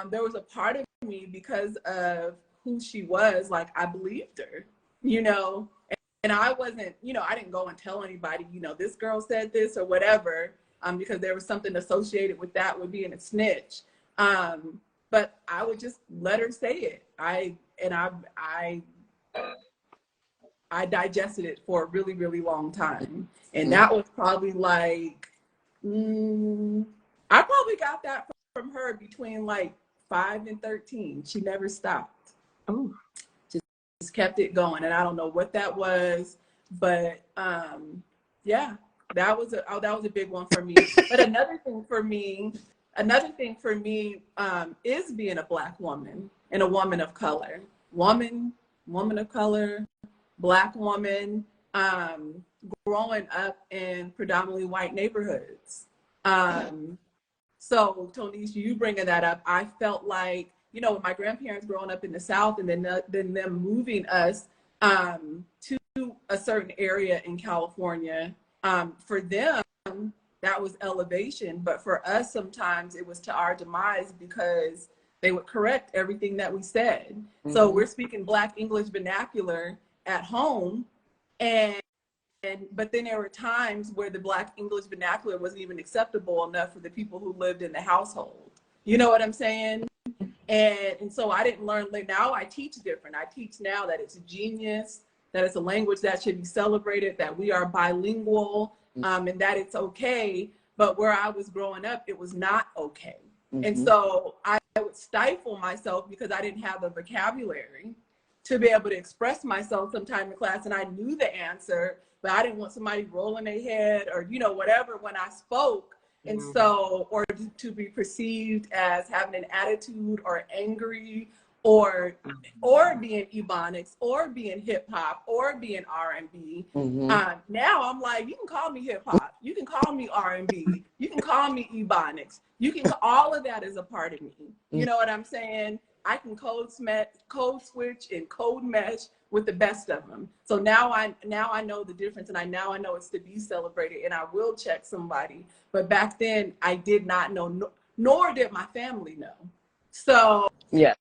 there was a part of me, because of who she was, like I believed her, you know, and I wasn't, you know, I didn't go and tell anybody, you know, this girl said this or whatever, because there was something associated with that with being a snitch. But I would just let her say it. I digested it for a really, really long time. And that was probably like, I probably got that from her between like 5 and 13. She never stopped. Oh. Just kept it going. And I don't know what that was, but yeah, that was a big one for me. But another thing for me is being a Black woman and a woman of color. Woman of color, Black woman, growing up in predominantly white neighborhoods. So Tonise, you bringing that up, I felt like, you know, my grandparents growing up in the South and then them moving us to a certain area in California, for them, that was elevation. But for us, sometimes it was to our demise, because they would correct everything that we said. So we're speaking Black English vernacular at home, but then there were times where the Black English vernacular wasn't even acceptable enough for the people who lived in the household. You know what I'm saying? And so I didn't learn. Like, now I teach different. I teach now that it's a genius, that it's a language that should be celebrated, that we are bilingual, and that it's okay. But where I was growing up, it was not okay. And so I would stifle myself because I didn't have the vocabulary to be able to express myself sometime in class. And I knew the answer, but I didn't want somebody rolling their head or, you know, whatever when I spoke. And so, or to be perceived as having an attitude or angry or being Ebonics or being hip hop or being R&B. Now I'm like, you can call me hip hop, you can call me R&B, you can call me Ebonics, all of that is a part of me. You know what I'm saying? I can code switch and code mesh with the best of them. So now I know the difference, and I know it's to be celebrated, and I will check somebody. But back then I did not know, nor did my family know. So yeah,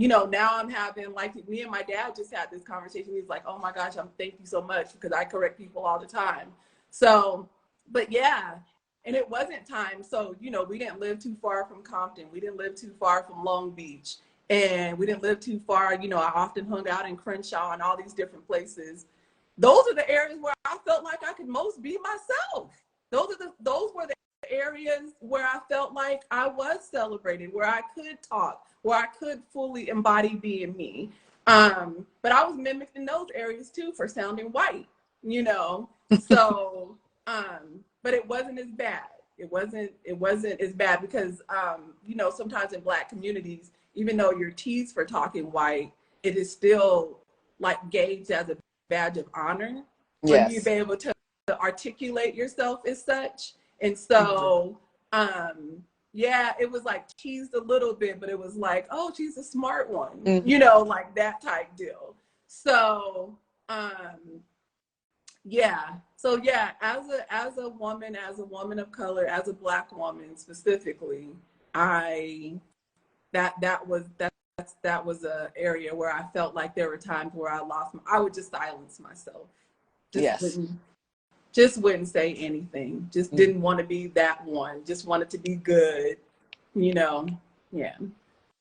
now I'm having, like, me and my dad just had this conversation. He's like, oh my gosh, thank you so much, because I correct people all the time. So, but yeah, and it wasn't time. So, we didn't live too far from Compton. We didn't live too far from Long Beach. And we didn't live too far. I often hung out in Crenshaw and all these different places. Those are the areas where I felt like I could most be myself. Those were the areas where I felt like I was celebrated, where I could talk, where I could fully embody being me. But I was mimicked in those areas too for sounding white, So, but it wasn't as bad. It wasn't as bad because, sometimes in Black communities, even though you're teased for talking white, it is still like gauged as a badge of honor for you to be able to articulate yourself as such. And so, it was like teased a little bit, but it was like, oh, she's a smart one, like that type deal. So, So as a woman of color, as a Black woman specifically, that was a area where I felt like there were times where I would just silence myself. Just wouldn't say anything. Just didn't want to be that one. Just wanted to be good, Yeah.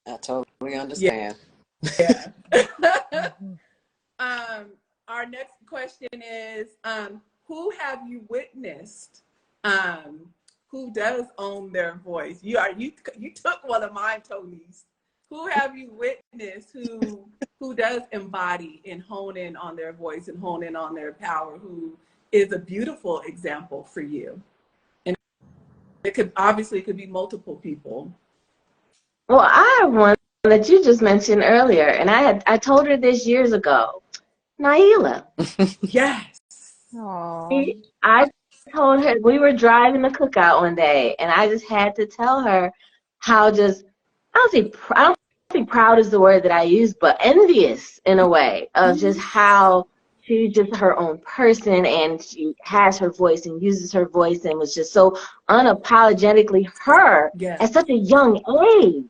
I totally understand. Yeah. Our next question is, who have you witnessed who does own their voice? You took one of mine, Tonise. Who have you witnessed who does embody and hone in on their voice and hone in on their power, who is a beautiful example for you? And it could be multiple people. Well, I have one that you just mentioned earlier, and I told her this years ago. Naila. Yes. I told her, we were driving the cookout one day, and I just had to tell her how I don't think proud is the word that I use, but envious in a way of just how she's just her own person, and she has her voice and uses her voice and was just so unapologetically her at such a young age.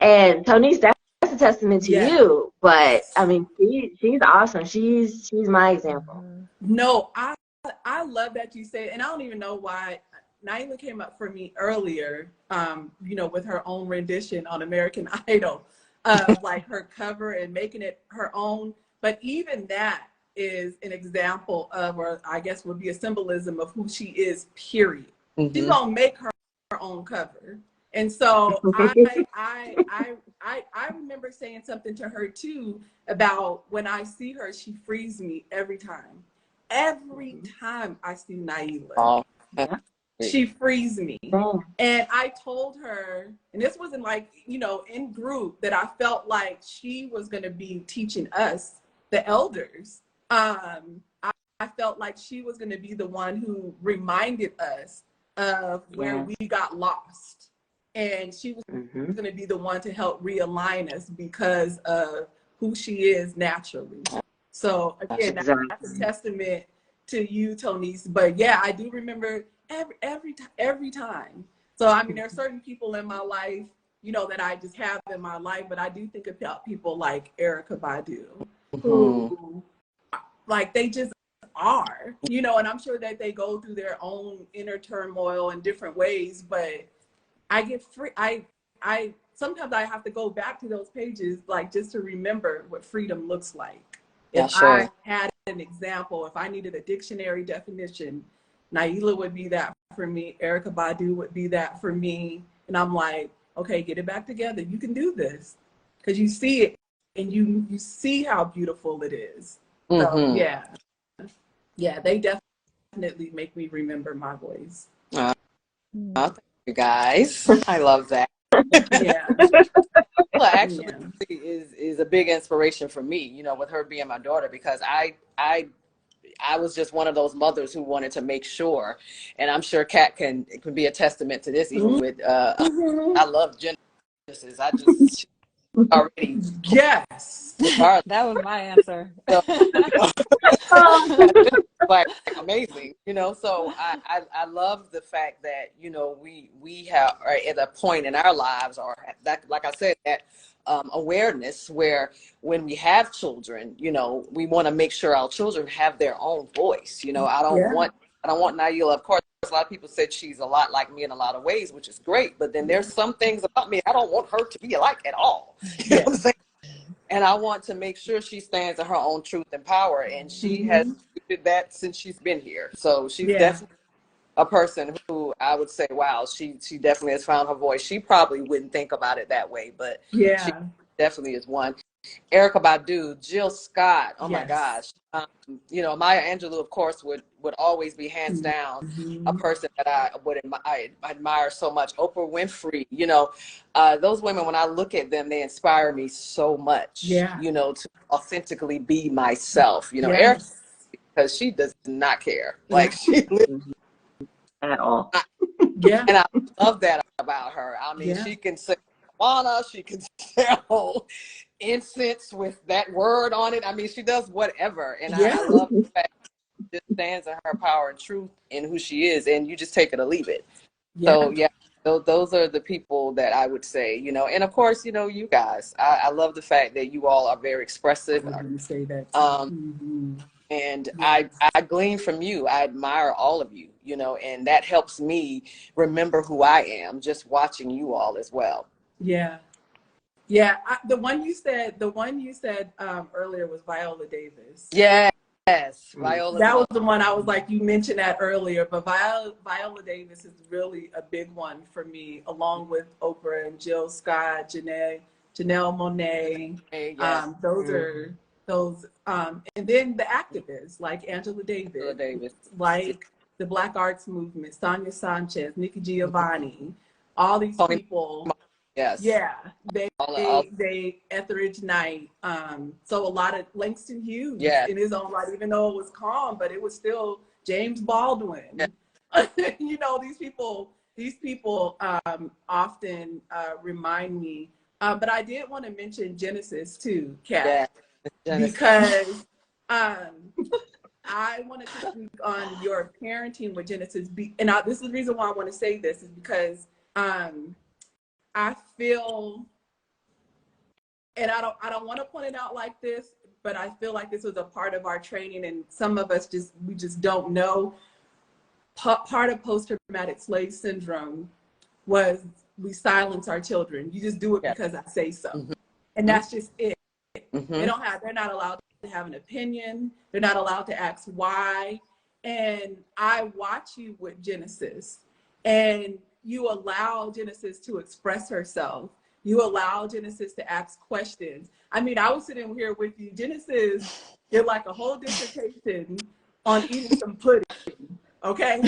And Tonise, that's a testament to you. But I mean, she's awesome. She's my example. No, I love that you say it, and I don't even know why Naila came up for me earlier, with her own rendition on American Idol, like her cover and making it her own. But even that is an example of, or I guess would be a symbolism of who she is, period. She's gonna make her own cover. And so I remember saying something to her too about when I see her, she frees me every time. Every time I see Naila, she frees me. And I told her, and this wasn't like, in group, that I felt like she was going to be teaching us, the elders. I felt like she was going to be the one who reminded us of where we got lost. And she was going to be the one to help realign us because of who she is naturally. So again, that's a testament to you, Tonise. But yeah, I do remember every time. So I mean, there are certain people in my life, that I just have in my life, but I do think about people like Erykah Badu, who like they just are, and I'm sure that they go through their own inner turmoil in different ways, but I get free. I sometimes I have to go back to those pages, like just to remember what freedom looks like. I had an example, if I needed a dictionary definition, Naila would be that for me. Erykah Badu would be that for me. And I'm like, okay, get it back together. You can do this, because you see it and you see how beautiful it is. So yeah, they definitely make me remember my voice. Thank you guys. I love that. Yeah. Well, actually, is a big inspiration for me, with her being my daughter, because I was just one of those mothers who wanted to make sure, and I'm sure Kat can be a testament to this, even with I love Genesis. already. Yes. That was my answer. So, Um, like amazing, you know. So I love the fact that, you know, we have are at a point in our lives, or that, like I said, that awareness where when we have children, you know, we want to make sure our children have their own voice. You know, Yeah. I don't want Naila, of course. A lot of people said she's a lot like me in a lot of ways, which is great. But then there's some things about me I don't want her to be like at all. You know Yeah. what I'm saying? And I want to make sure she stands in her own truth and power. And she has did that since she's been here. So she's Yeah. definitely a person who I would say, wow, she definitely has found her voice. She probably wouldn't think about it that way, but she Yeah. definitely is one. Erica Badu, Jill Scott, oh my Yes. gosh. You know, Maya Angelou, of course, would always be hands down a Mhm. person that I admire so much. Oprah Winfrey, you know, those women, when I look at them, they inspire me so much, Yeah. you know, to authentically be myself. You know, Erica, Yes. because she does not care. Yeah. Like she at all. Yeah. and I love that about her. I mean, Yeah. she can sell marijuana, she can sell incense with that word on it. I mean, she does whatever. And I Yeah. love the fact that she stands in her power and truth in who she is, and you just take it or leave it. Yeah. So, yeah, those are the people that I would say, you know, and of course, you know, you guys, I love the fact that you all are very I expressive was and going to say that too. um, and Yeah. I glean from you. I admire all of you, you know, and that helps me remember who I am just watching you all as well. Yeah. Yeah. The one you said earlier was Viola Davis. Yes, Viola's That was another. the one I was like, you mentioned that earlier, but Viola Davis is really a big one for me, along with Oprah and Jill Scott, Janelle Monáe. Yes, Those are those, and then the activists like Angela Angela Davis, Davis. like the Black Arts Movement, Sonia Sanchez, Nikki Giovanni, all these Tony, people. yes, Yeah, they all Etheridge Knight. So a lot of Langston Hughes yeah, in his own right, even though it was calm, but it was still James yeah, Baldwin. You know, these people often remind me. But I did want to mention Genesis too, Kat, yeah. Genesis. because I wanted to speak on your parenting with Genesis. This is the reason why I want to say this is because I feel, and I don't want to point it out like this, but I feel like this was a part of our training, and some of us we just don't know. Part of post-traumatic slave syndrome was we silence our children. You just do it Yeah. because I say so, Mm-hmm. and that's just it. Mm-hmm. They're not allowed to have an opinion. They're not allowed to ask why. And I watch you with Genesis, and you allow Genesis to express herself. You allow Genesis to ask questions. I mean, I was sitting here with you. Genesis did like a whole dissertation on eating some pudding, okay?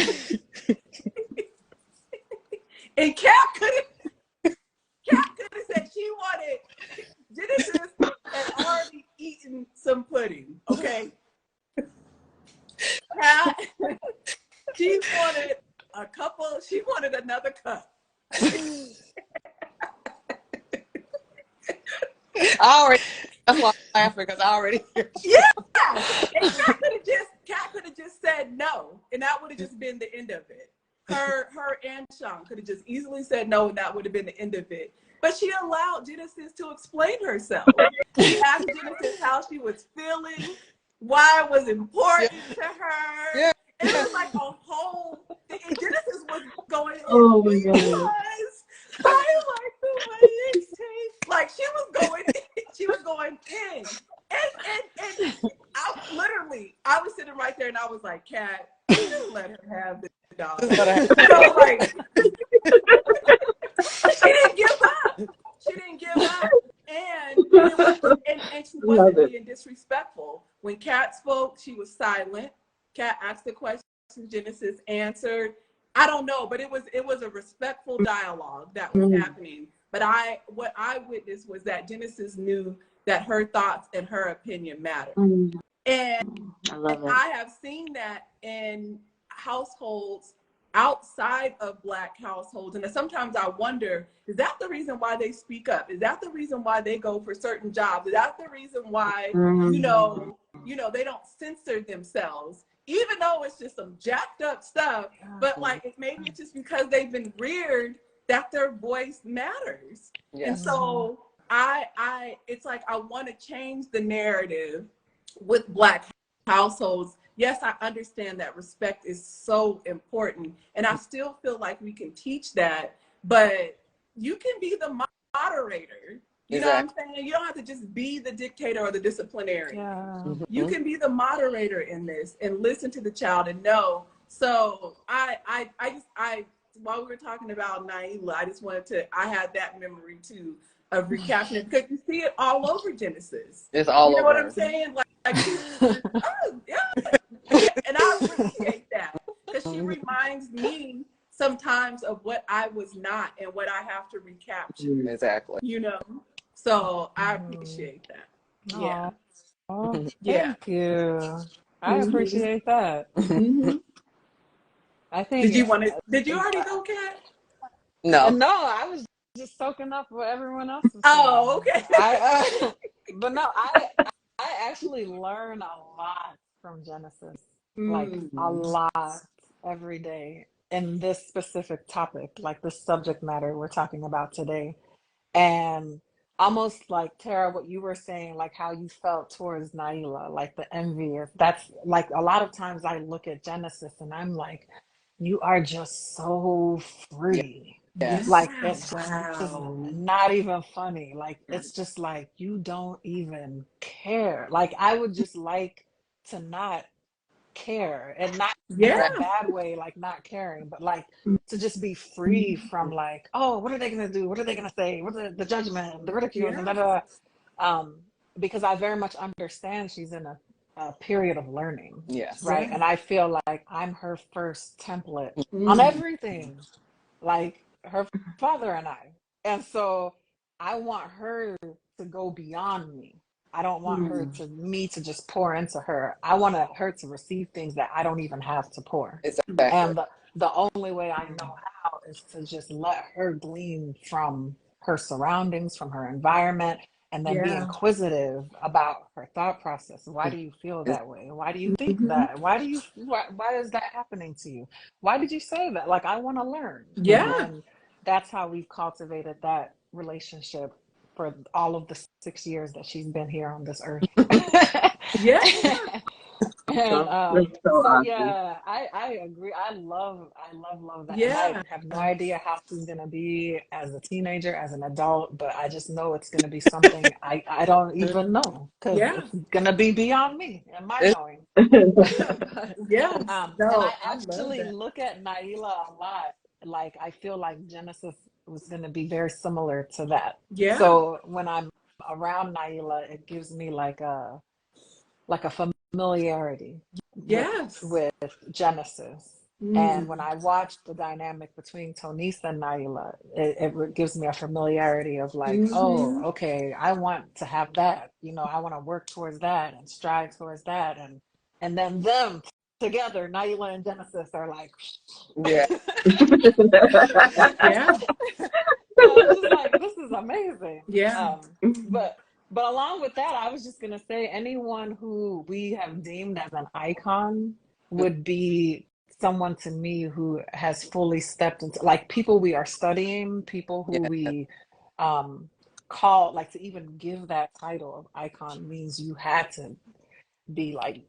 And Kat could have said she wanted, Genesis had already eaten some pudding, okay? Kat, she wanted another cup. That's why I'm laughing, because I already hear you. Yeah. And Kat could have just said no, and that would have just been the end of it. Her and Sean could have just easily said no, and that would have been the end of it. But she allowed Genesis to explain herself. She asked Genesis how she was feeling, why it was important to her. Yeah. And it was like a whole thing. And Genesis was going, Oh my God. because I like the way it tastes. Like she was going in. And I was sitting right there and I was like, Kat, just let her have the dog. So like, she didn't give up. She didn't give up. And she wasn't being disrespectful. When Kat spoke, she was silent. Kat asked the question, Genesis answered. I don't know, but it was a respectful dialogue that was happening. But what I witnessed was that Genesis knew that her thoughts and her opinion mattered. And I love it. I have seen that in households outside of Black households. And sometimes I wonder, is that the reason why they speak up? Is that the reason why they go for certain jobs? Is that the reason why, they don't censor themselves, even though it's just some jacked up stuff, but like maybe it's just because they've been reared that their voice matters. Yes. And so it's like I want to change the narrative with Black households. Yes, I understand that respect is so important, and I still feel like we can teach that, but you can be the moderator. You know what I'm saying? You don't have to just be the dictator or the disciplinarian. Yeah. You can be the moderator in this and listen to the child and know. So I while we were talking about Naila, I had that memory too of recapturing it, because you see it all over Genesis. It's all over. You know what I'm saying? Like oh yeah. And I appreciate that, because she reminds me sometimes of what I was not and what I have to recapture. Exactly. So I appreciate that. Yeah. Oh, Yeah. thank you. I appreciate that. I think. Did you already go, Kat? No. No, I was just soaking up what everyone else was saying. Oh, okay. But no, I actually learn a lot from Genesis, like a lot every day in this specific topic, like the subject matter we're talking about today. And almost like, Tara, what you were saying, like how you felt towards Naila, like the envy. That's like a lot of times I look at Genesis and I'm like, you are just so free. Yes. Like it's just not even funny. Like it's just like you don't even care. Like I would just like to not care, and not in a bad way, like not caring, but like to just be free from like, oh, what are they gonna do? What are they gonna say? What are the judgment, the ridicule, and because I very much understand she's in a period of learning. Yes. Right. And I feel like I'm her first template on everything, like her father and I. And so I want her to go beyond me. I don't want me to just pour into her. I want her to receive things that I don't even have to pour. Exactly. And the only way I know how is to just let her glean from her surroundings, from her environment, and then be inquisitive about her thought process. Why do you feel that way? Why do you think that? Why is that happening to you? Why did you say that? Like, I want to learn. And that's how we've cultivated that relationship for all of the 6 years that she's been here on this earth. And so yeah, I agree. I love that. Yeah. And I have no idea how she's gonna be as a teenager, as an adult, but I just know it's gonna be something I don't even know, because it's gonna be beyond me and my knowing. And I actually look at Naila a lot. Like I feel like Genesis was gonna be very similar to that. So when I'm around Naila, it gives me like a familiarity with Genesis. And when I watch the dynamic between Tonise and Naila, it gives me a familiarity of like, oh, okay, I want to have that. I want to work towards that and strive towards that. And then them together, Naila and Genesis are like, So it's just like, this is amazing. But along with that, I was just going to say, anyone who we have deemed as an icon would be someone to me who has fully stepped into, like, people we are studying, people who we call, like, to even give that title of icon means you had to be like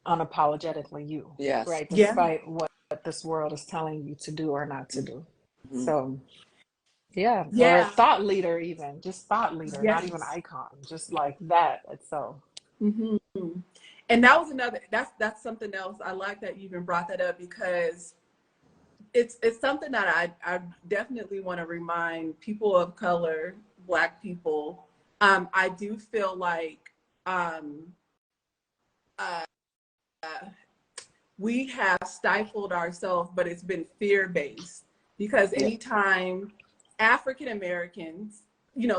unapologetically you, right? Despite what this world is telling you to do or not to do. So or thought leader, even just thought leader, not even icon, just like that itself. And that was that's something else. I like that you even brought that up, because it's something that I definitely want to remind people of color, Black people. I do feel like we have stifled ourselves, but it's been fear-based, because anytime African Americans,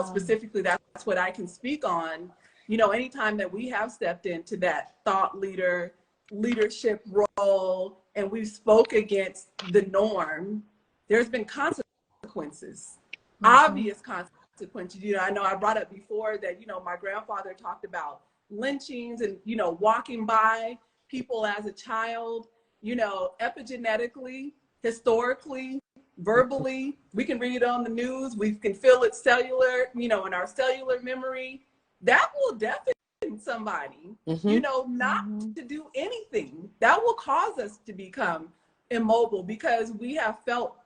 specifically, that's what I can speak on, anytime that we have stepped into that thought leader leadership role and we spoke against the norm, there's been consequences, obvious consequences. You know, I know I brought up before that, you know, my grandfather talked about lynchings and, you know, walking by people as a child, you know, epigenetically, historically, verbally, we can read it on the news, we can feel it cellular, you know, in our cellular memory. That will definitely somebody, you know, not to do anything. That will cause us to become immobile because we have felt,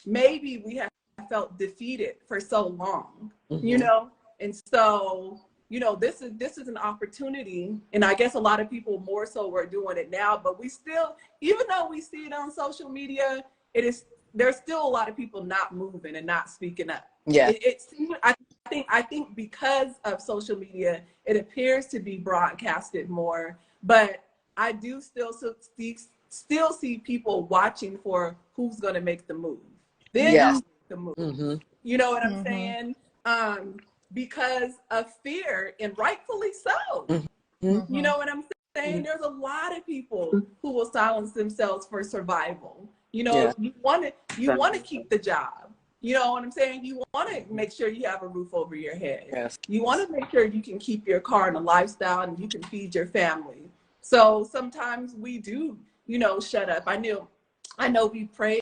maybe we have felt defeated for so long, you know? And so, you know, this is an opportunity, and I guess a lot of people more so are doing it now, but we still, even though we see it on social media, there's still a lot of people not moving and not speaking up. Yeah. I think because of social media, it appears to be broadcasted more, but I do still see people watching for who's going to make the move. Then Yes. the move. You know what I'm saying? Because of fear, and rightfully so. You know what I'm saying? There's a lot of people who will silence themselves for survival. You know, you want to keep the job. You know what I'm saying? You want to make sure you have a roof over your head. Yes. You want to make sure you can keep your car and a lifestyle and you can feed your family. So sometimes we do, you know, shut up. I know we praise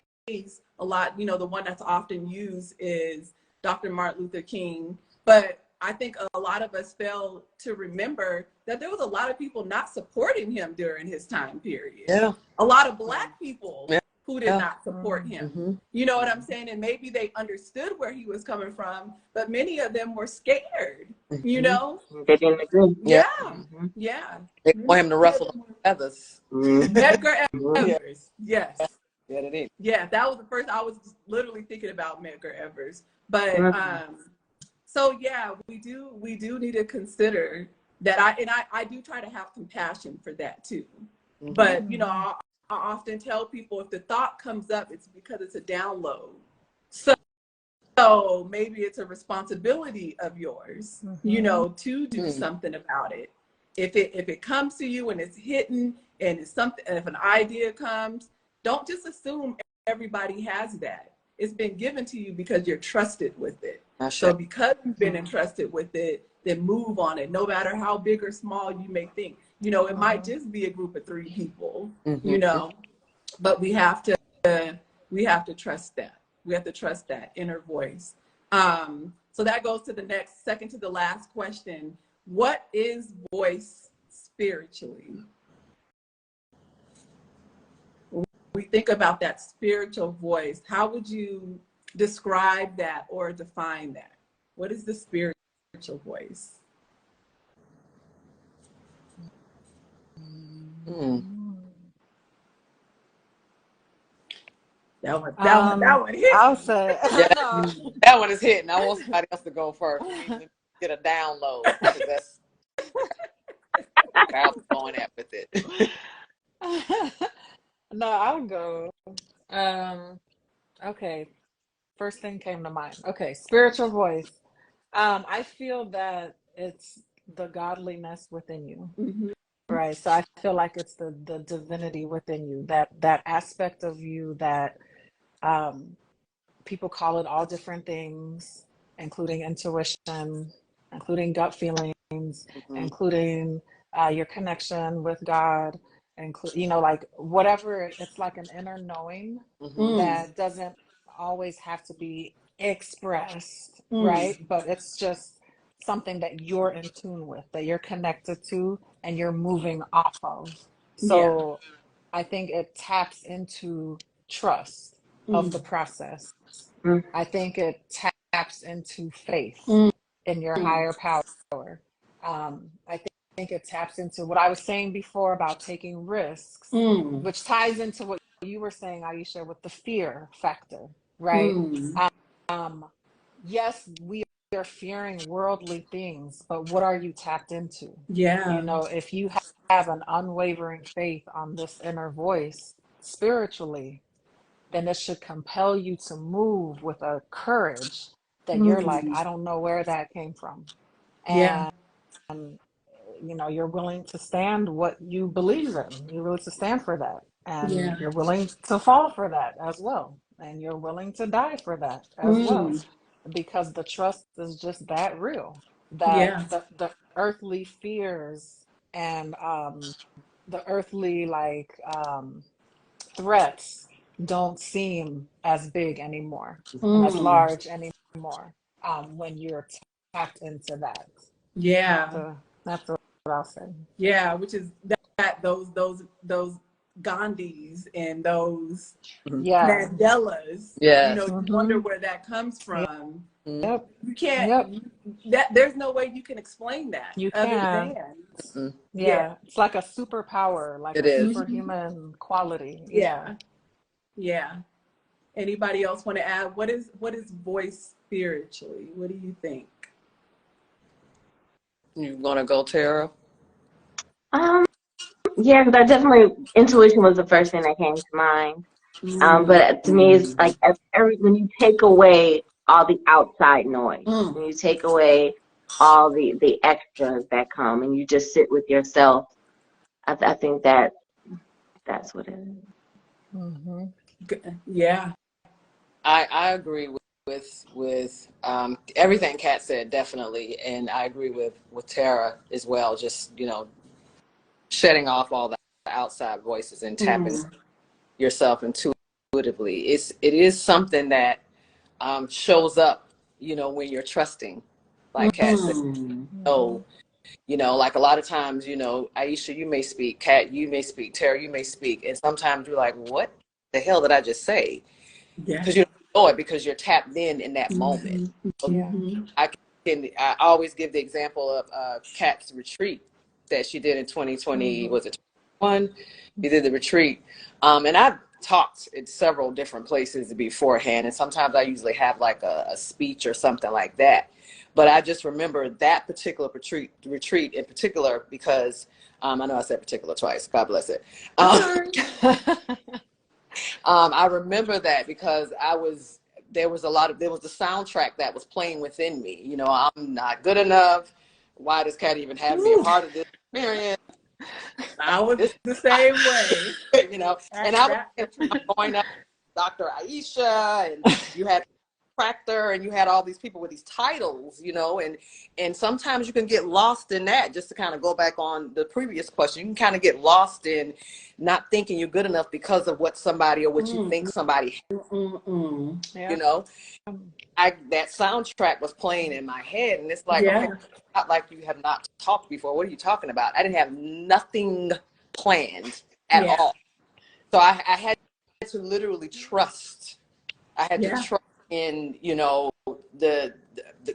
a lot. You know, the one that's often used is Dr. Martin Luther King. But I think a lot of us fail to remember that there was a lot of people not supporting him during his time period. Yeah. A lot of Black people who did not support him. You know what I'm saying? And maybe they understood where he was coming from, but many of them were scared, you know? They didn't agree. Yeah. They want him to ruffle the feathers. Medgar Evers. Yes. Yeah, they did. Yeah, that was the first, I was literally thinking about Medgar Evers. But so yeah, we do need to consider that. I do try to have compassion for that too. But you know, I often tell people if the thought comes up, it's because it's a download. So maybe it's a responsibility of yours, you know, to do something about it. If it comes to you and it's hidden and it's something, and if an idea comes, don't just assume everybody has that. It's been given to you because you're trusted with it. So because you've been entrusted with it, then move on it, no matter how big or small you may think. You know, it might just be a group of 3 people, you know, but we have to trust that. We have to trust that inner voice. So that goes to the second to the last question. What is voice spiritually? When we think about that spiritual voice, how would you describe that or define that? What is the spiritual voice? That one hit. I'll say that one is hitting. I want somebody else to go first. Get a download. That's where I was going at with it. No, I'll go. Okay. First thing came to mind. Okay, spiritual voice. I feel that it's the godliness within you. Right. So I feel like it's the divinity within you, that aspect of you that people call it all different things, including intuition, including gut feelings, including your connection with God, you know, like whatever, it's like an inner knowing that doesn't always have to be expressed, right? But it's just something that you're in tune with, that you're connected to, and you're moving off of. So I think it taps into trust of the process. I think it taps into faith in your higher power. I think it taps into what I was saying before about taking risks, which ties into what you were saying, Ayisha, with the fear factor, right? Yes, we are fearing worldly things, but what are you tapped into? You know, if you have an unwavering faith on this inner voice spiritually, then it should compel you to move with a courage that you're like, I don't know where that came from. And you know, you're willing to stand what you believe in. You're willing to stand for that. And Yeah. you're willing to fall for that as well. And you're willing to die for that as well. Mm. Because the trust is just that real. That Yeah. the earthly fears and the earthly threats don't seem as big anymore and as Mm. large anymore when you're tapped into that. Yeah. That's what I'll say. Yeah. Which is that those Gandhis and those Mhm. Yeah. Mandelas, Yes. you wonder Mm-hmm. where that comes Yep. from. Mhm. Yep. You can't, Yep. that there's no way you can explain that You other can. than, Mhm. yeah. Yeah. It's like a superpower, like It a is. Mhm. superhuman quality. Yeah. Yeah. Yeah. Anybody else want to add? What is voice spiritually? What do you think? You want to go, Tara? Um, yeah, because I definitely intuition was the first thing that came to mind. Mm. But to me, it's like when you take away all the outside noise, Mm. when you take away all the extras that come, and you just sit with yourself. I think that's what it is. Mm-hmm. Yeah. I agree with everything Kat said, definitely, and I agree with Tara as well. Just shutting off all the outside voices and tapping Mm. yourself intuitively. It is something that shows up, when you're trusting, like Kat said. Mm. Oh, like a lot of times, Ayisha, you may speak, Kat, you may speak, Tara, you may speak, and sometimes you're like, what the hell did I just say? Yeah. Because you don't know it because you're tapped in that moment. Mm-hmm. Yeah. Mm-hmm. I always give the example of Kat's retreat that she did in 2020. Mm-hmm. Was it 21? You did the retreat, and I've talked in several different places beforehand, and sometimes I usually have like a speech or something like that. But I just remember that particular retreat in particular because I know I said particular twice. God bless it. Sorry. I remember that because there was the soundtrack that was playing within me. I'm not good enough. Why does Kat even have me a Ooh, part of this experience? I was This, the same way. and I was That I'm going up Dr. Ayisha, and you had Tractor, and you had all these people with these titles, and sometimes you can get lost in that. Just to kind of go back on the previous question, you can kind of get lost in not thinking you're good enough because of what somebody or what you mm, think somebody, mm, mm. you Yeah. know. That soundtrack was playing in my head, and it's like, okay, Yeah. not like you have not talked before. What are you talking about? I didn't have nothing planned at Yeah. all, so I had to literally trust. I had to Yeah. trust in, the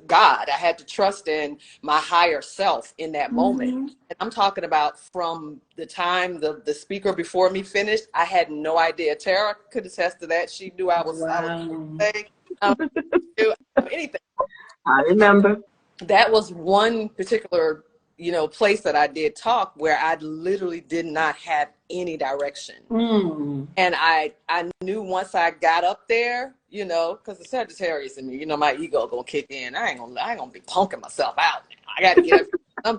God. I had to trust in my higher self in that moment. Mm-hmm. And I'm talking about from the time the speaker before me finished. I had no idea. Tara could attest to that. She knew I was Wow. saying do anything. I remember. That was one particular, place that I did talk where I literally did not have any direction. Mm. And I knew once I got up there, because the Sagittarius in me, my ego gonna kick in. I ain't gonna be punking myself out. I got to get up.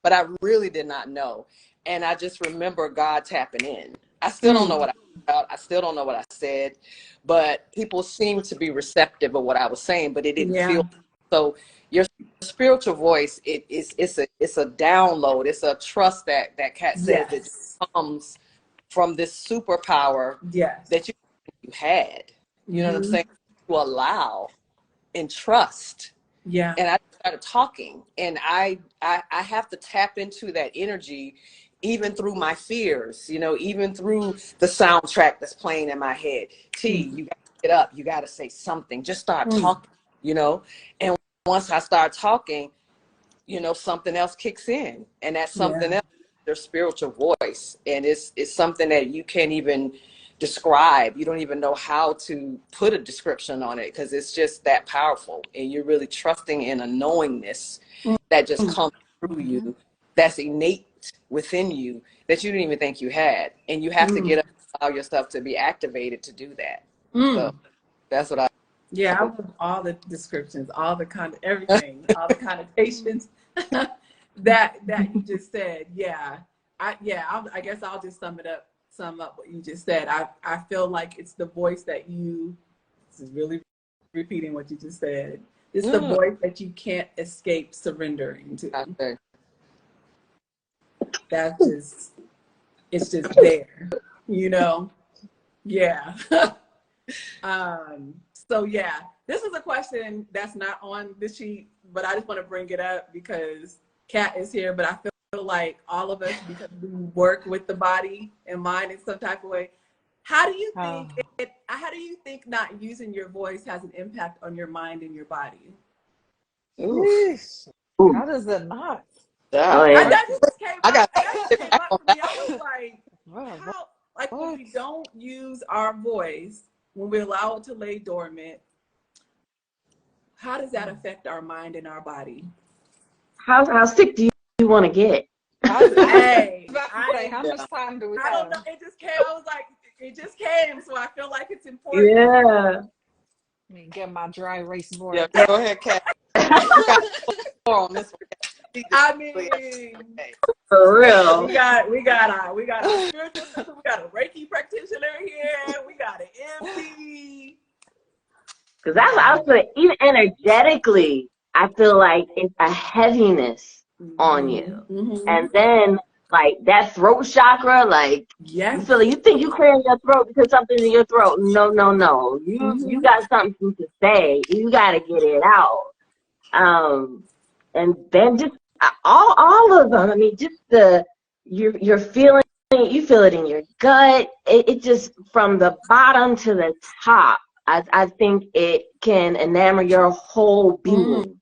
But I really did not know, and I just remember God tapping in. I still don't know Mm. what I about. I still don't know what I said, but people seemed to be receptive of what I was saying. But it didn't Yeah. feel so. Your spiritual voice, it's a download. It's a trust that Kat says that Yes. comes from this superpower Yes. that you had. You know what I'm Mm-hmm. saying? To allow and trust. Yeah. And I started talking, and I have to tap into that energy even through my fears, even through the soundtrack that's playing in my head. Mm. You got to get up, you got to say something, just start Mm. talking. And once I start talking, something else kicks in, and that Yeah. something else, their spiritual voice, and it's something that you can't even describe. You don't even know how to put a description on it because it's just that powerful, and you're really trusting in a knowingness that just Mm. comes through Mm-hmm. you, that's innate within you, that you didn't even think you had, and you have to Mm. get up and allow yourself to be activated to do that. So Mm. that's what I Yeah, I love all the descriptions, all the everything, all the connotations. that you just said. Yeah. I guess I'll just sum up what you just said. I feel like it's the voice that this is really repeating what you just said. It's the voice that you can't escape surrendering to. Okay. It's just there, you know? Yeah. So yeah, this is a question that's not on the sheet, but I just want to bring it up because Kat is here, but I feel like all of us, because we work with the body and mind in some type of way, how do you think not using your voice has an impact on your mind and your body? Yeesh. Ooh. How does it not? Oh, yeah. That just came up to me. I was like, Wow. how, like when we don't use our voice, when we allow it to lay dormant, how does that affect our mind and our body? How sick do you want to get? Hey, how much time do we have? I don't know. It just came. I was like, it just came. So I feel like it's important. Yeah. Let me get my dry erase board. Yeah, go ahead, Kat. On this one. I mean, For real. we got our spiritual sister. We got a Reiki practitioner here. We got an MP. Because that's what I was saying. Even energetically, I feel like it's a heaviness on you. Mm-hmm. And then, like, that throat chakra, like, yes. you feel like you think you clearing your throat because something's in your throat. No. You got something to say. You got to get it out. And then just all of them. I mean, just you're feeling, you feel it in your gut. It just, from the bottom to the top, I think it can enamel your whole being.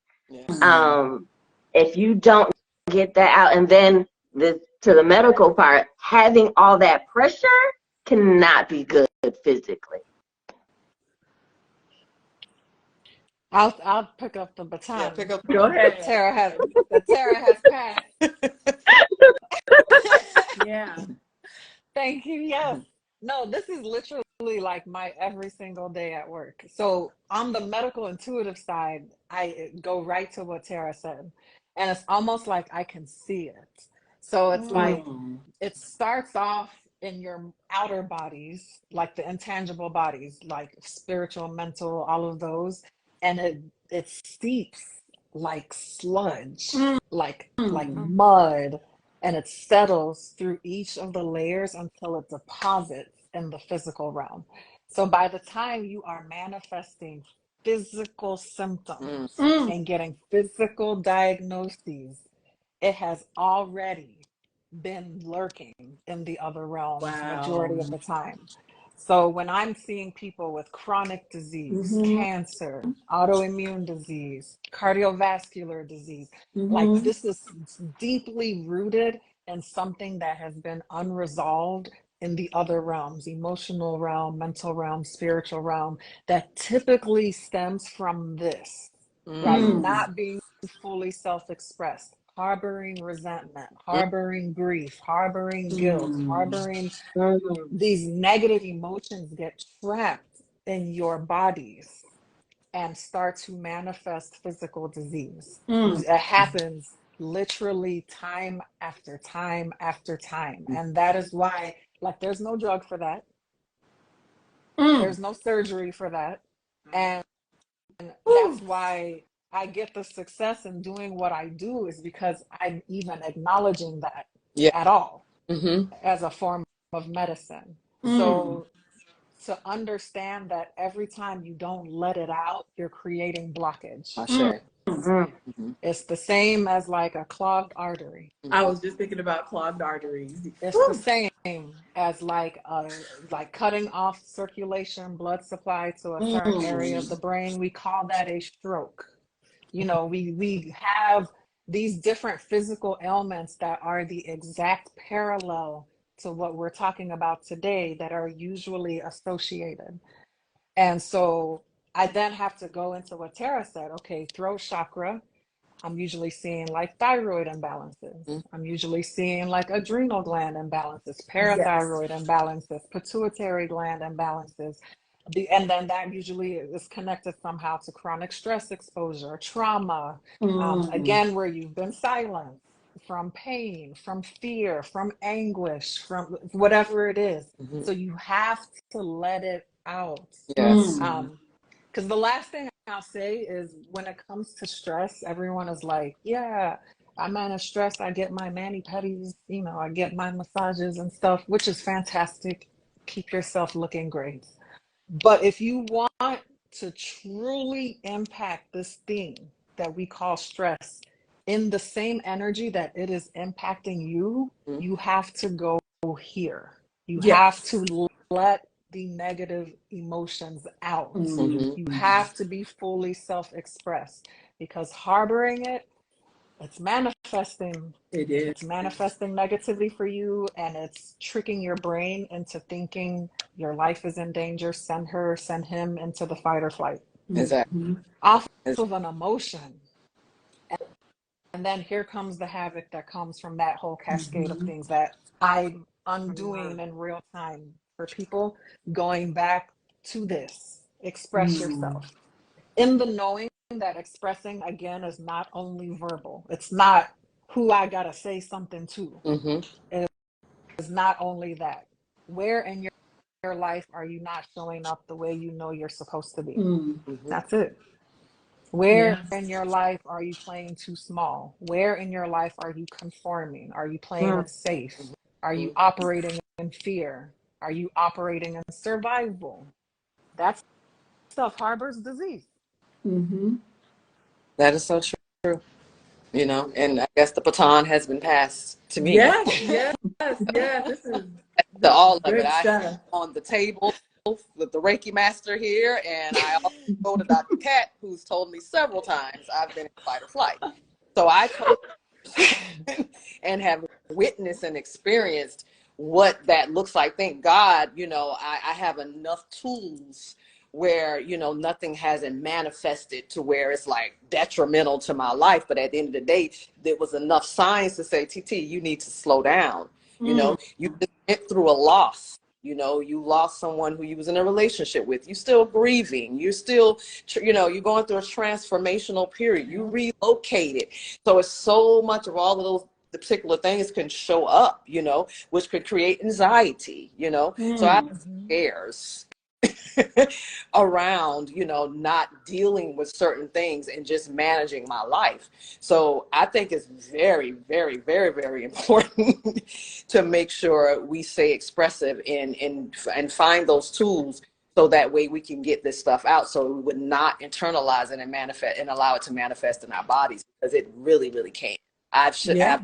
If you don't get that out, and then to the medical part, having all that pressure cannot be good physically. I'll pick up the baton. Yeah, pick up. Go ahead. Tara has passed. Yeah. Thank you. Yes. No, this is literally like my every single day at work. So on the medical intuitive side, I go right to what Tara said. And it's almost like I can see it. So it's like it starts off in your outer bodies, like the intangible bodies, like spiritual, mental, all of those. And it seeps like sludge, like mud, and it settles through each of the layers until it deposits in the physical realm. So by the time you are manifesting physical symptoms and getting physical diagnoses, it has already been lurking in the other realms majority of the time. So when I'm seeing people with chronic disease, cancer, autoimmune disease, cardiovascular disease, like this is deeply rooted in something that has been unresolved in the other realms, emotional realm, mental realm, spiritual realm, that typically stems from this, right? Not being fully self-expressed, harboring resentment, harboring grief, harboring guilt, harboring these negative emotions get trapped in your bodies and start to manifest physical disease. It happens literally time after time after time. And that is why, like, there's no drug for that. There's no surgery for that. And that's why I get the success in doing what I do, is because I'm even acknowledging that at all as a form of medicine. So to understand that every time you don't let it out, you're creating blockage. It's the same as like a clogged artery. I was just thinking about clogged arteries. It's the same as like cutting off circulation, blood supply to a certain area of the brain. We call that a stroke. You know, we have these different physical ailments that are the exact parallel to what we're talking about today that are usually associated. And so I then have to go into what Tara said. Okay, throat chakra, I'm usually seeing like thyroid imbalances. I'm usually seeing like adrenal gland imbalances, parathyroid imbalances, pituitary gland imbalances. And then that usually is connected somehow to chronic stress exposure, trauma, again, where you've been silenced. from pain, from fear, from anguish, from whatever it is. Mhm. So you have to let it out. Yes. Because the last thing I'll say is when it comes to stress, everyone is like, yeah, I manage stress. I get my mani-pedis, I get my massages and stuff, which is fantastic. Keep yourself looking great. But if you want to truly impact this thing that we call stress in the same energy that it is impacting you, Mhm. you have to go here. You have Yes. to let the negative emotions out. Mhm. You have to be fully self-expressed because harboring it, it's manifesting. It is. It's manifesting negatively for you, and it's tricking your brain into thinking your life is in danger. Send her, send him into the fight or flight Exactly. off of an emotion. And then here comes the havoc that comes from that whole cascade of things that I'm undoing in real time for people. Going back to this, express yourself in the knowing that expressing again is not only verbal. It's not who I gotta say something to. Mhm. It is not only that. Where in your life are you not showing up the way you know you're supposed to be? Mhm. That's it. Where Yes. in your life are you playing too small? Where in your life are you conforming? Are you playing it safe? Are you Mhm. operating in fear? Are you operating in survival? That stuff harbors disease. Mm-hmm. That is so true. And I guess the baton has been passed to me. Yes, yes, yes. To This is all of it. good I have stuff. on the table with the Reiki master here, and I also go to Dr. Kat, who's told me several times I've been in fight or flight. So I totally and have witnessed and experienced what that looks like. Thank God, I have enough tools where, nothing hasn't manifested to where it's like detrimental to my life. But at the end of the day, there was enough signs to say, TT, you need to slow down. You just went through a loss. You lost someone who you was in a relationship with. You still grieving. You're still, you're going through a transformational period. You relocated. So it's so much of all of those the particular things can show up, which could create anxiety, So I have scares around, not dealing with certain things and just managing my life. So I think it's very, very, very, very important to make sure we stay expressive and find those tools so that way we can get this stuff out so we would not internalize it and manifest and allow it to manifest in our bodies because it really, really can. Yeah.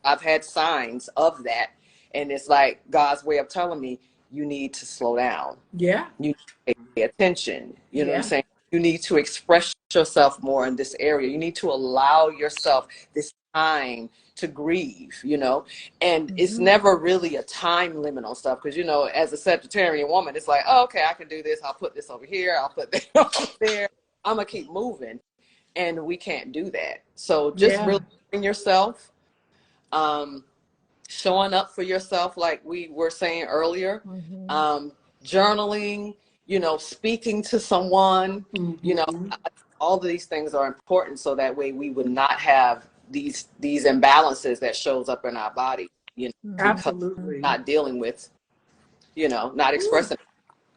I've had signs of that, and it's like God's way of telling me you need to slow down. Yeah. You need to pay attention. You know what I'm Yeah. saying? You need to express yourself more in this area. You need to allow yourself this time to grieve, and it's never really a time limit on stuff because, as a Sagittarian woman, it's like, oh, okay, I can do this. I'll put this over here. I'll put that over there. I'm going to keep moving. And we can't do that. So just Yeah. really being yourself, showing up for yourself, like we were saying earlier, journaling, speaking to someone, all of these things are important so that way we would not have these imbalances that shows up in our body, because Absolutely. not dealing with, not expressing.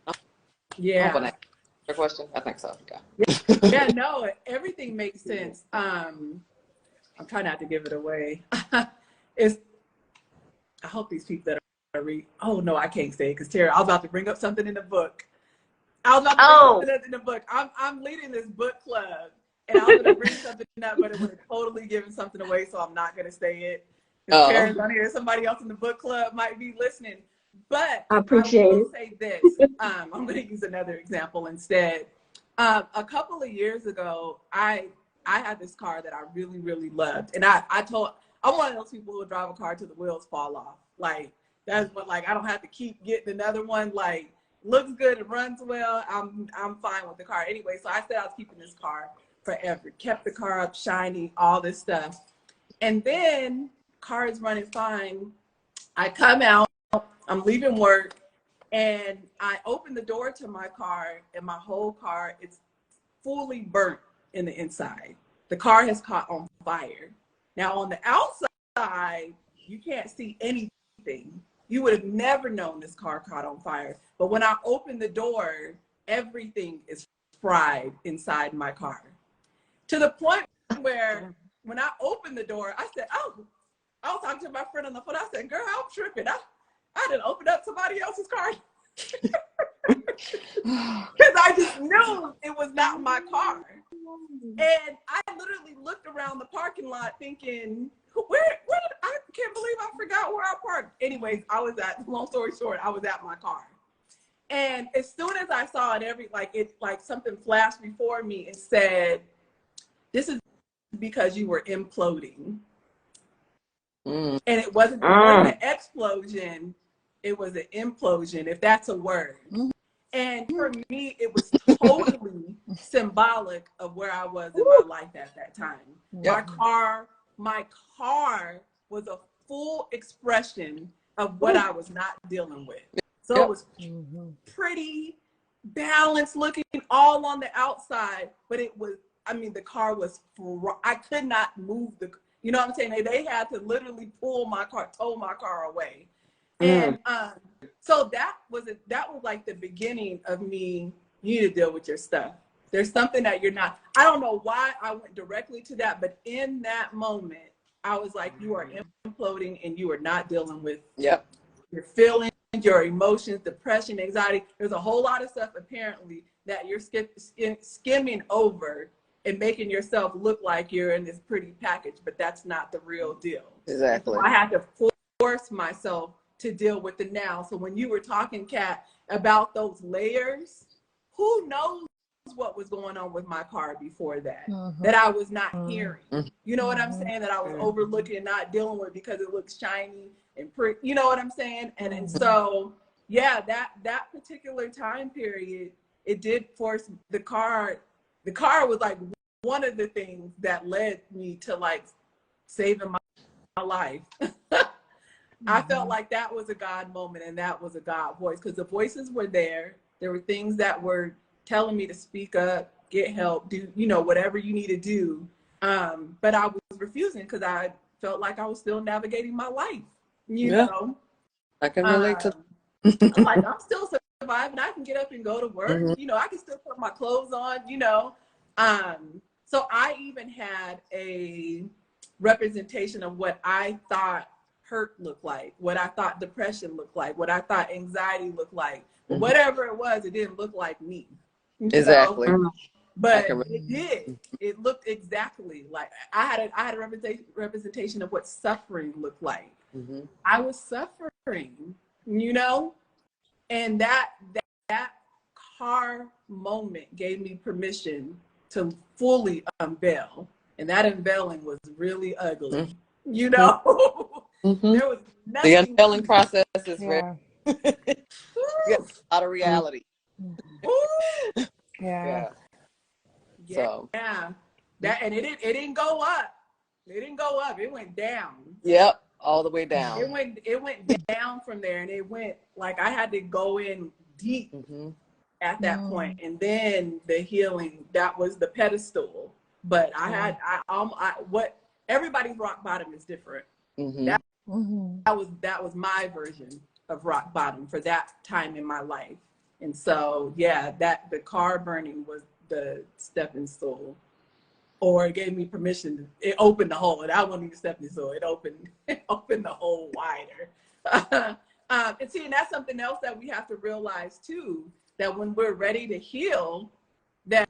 I hope I Yeah. answered your question. I think so. Yeah, no, everything makes sense. I'm trying not to give it away. It's I hope these people that are oh no, I can't say it because Tara, I was about to bring up something in the book. I was about to bring something in the book. I'm leading this book club and I was gonna bring something up, but it would have totally given something away, so I'm not gonna say it. Because Tara's on here, somebody else in the book club might be listening. But I I appreciate will it. say this. I'm gonna use another example instead. A couple of years ago, I had this car that I really, really loved. And I'm one of those people who will drive a car till the wheels fall off. Like, that's what, like, I don't have to keep getting another one. Like, looks good, it runs well. I'm fine with the car. Anyway, so I said I was keeping this car forever. Kept the car up, shiny, all this stuff. And then, car is running fine. I come out, I'm leaving work, and I open the door to my car, and my whole car is fully burnt in the inside. The car has caught on fire. Now on the outside, outside, you can't see anything. You would have never known this car caught on fire. But when I opened the door, everything is fried inside my car. To the point where when I opened the door, I said, oh, I was talking to my friend on the phone. I said, girl, I'm tripping. I didn't open up somebody else's car. Because I just knew it was not my car. And I literally looked around the parking lot thinking, I can't believe I forgot where I parked. Anyways, long story short, I was at my car. And as soon as I saw it, something flashed before me and said, this is because you were imploding. And it wasn't an explosion, it was an implosion, if that's a word. And for me, it was totally symbolic of where I was in my life at that time. My car was a full expression of what I was not dealing with. So it was pretty balanced looking all on the outside, but the car was, I could not move you know what I'm saying? They had to literally tow my car away. And so that was like the beginning of me, you need to deal with your stuff. There's something that you're not, I don't know why I went directly to that, but in that moment, I was like, you are imploding and you are not dealing with your feelings, your emotions, depression, anxiety. There's a whole lot of stuff apparently that you're skimming over and making yourself look like you're in this pretty package, but that's not the real deal. Exactly. So I had to force myself to deal with the now. So when you were talking, Kat, about those layers, who knows what was going on with my car before that, that I was not hearing. You know what I'm saying? That I was overlooking and not dealing with because it looks shiny and pretty, you know what I'm saying? And so, yeah, that particular time period, it did force the car was like one of the things that led me to like saving my life. I felt like that was a God moment and that was a God voice, because the voices were there. There were things that were telling me to speak up, get help, do, whatever you need to do. But I was refusing because I felt like I was still navigating my life, you know? I can relate to I'm like, I'm still surviving. I can get up and go to work. I can still put my clothes on, So I even had a representation of what I thought hurt looked like, what I thought depression looked like, what I thought anxiety looked like. Whatever it was, it didn't look like me. Exactly. But it did. It looked exactly like I had a representation of what suffering looked like. I was suffering, and that car moment gave me permission to fully unveil, and that unveiling was really ugly. There was nothing. The unveiling process is very out of reality. So that, and it didn't go up. It didn't go up. It went down. Yep, all the way down. It went down from there, and it went like I had to go in deep at that point, and then the healing, that was the pedestal. But what everybody's rock bottom is different. That was my version of rock bottom for that time in my life. And so, that the car burning was the stepping stone, or it gave me permission. It opened the hole, and I wasn't even stepping stone. It opened the hole wider. And see, and that's something else that we have to realize too, that when we're ready to heal, that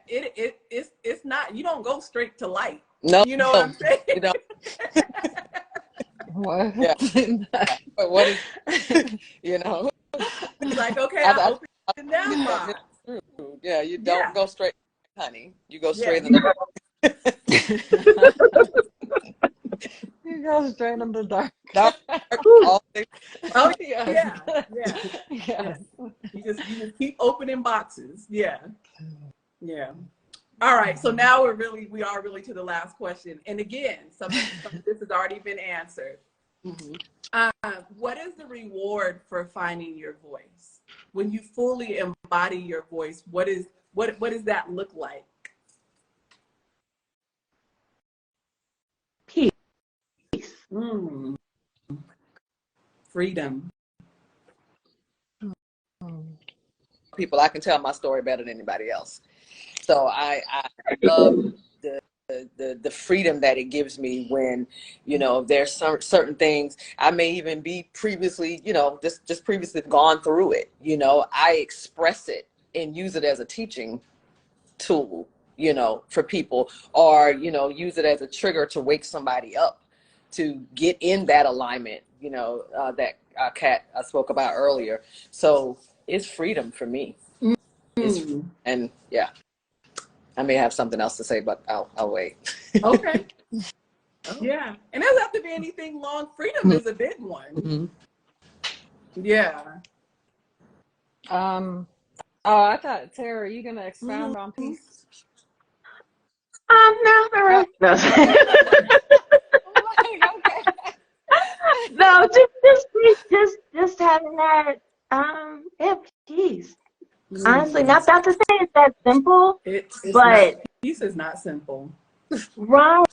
it's not, you don't go straight to light. No, you know what I'm saying? You don't. What? But what is, It's like, okay, I opened that box. Yeah, you don't go straight, honey. You go straight in the You go straight in the dark. All day. Oh yeah. You just keep opening boxes. Yeah. All right. So now we are really to the last question. And again, some this has already been answered. What is the reward for finding your voice? When you fully embody your voice, what does that look like? Peace. Mm, freedom. People, I can tell my story better than anybody else. So I love the freedom that it gives me when, you know, there's some certain things I may even be previously, you know, just previously gone through it. You know, I express it and use it as a teaching tool, you know, for people, or, you know, use it as a trigger to wake somebody up to get in that alignment, you know, that Kat spoke about earlier. So it's freedom for me. And yeah, I may have something else to say, but I'll wait. Okay. Yeah. And it doesn't have to be anything long. Freedom is a big one. Yeah. Oh, I thought, Tara, are you going to expound on peace? No, not really. No. Okay. No, just having that, yeah, peace. Honestly, not to say it's that simple, It's not, but peace is not simple. right.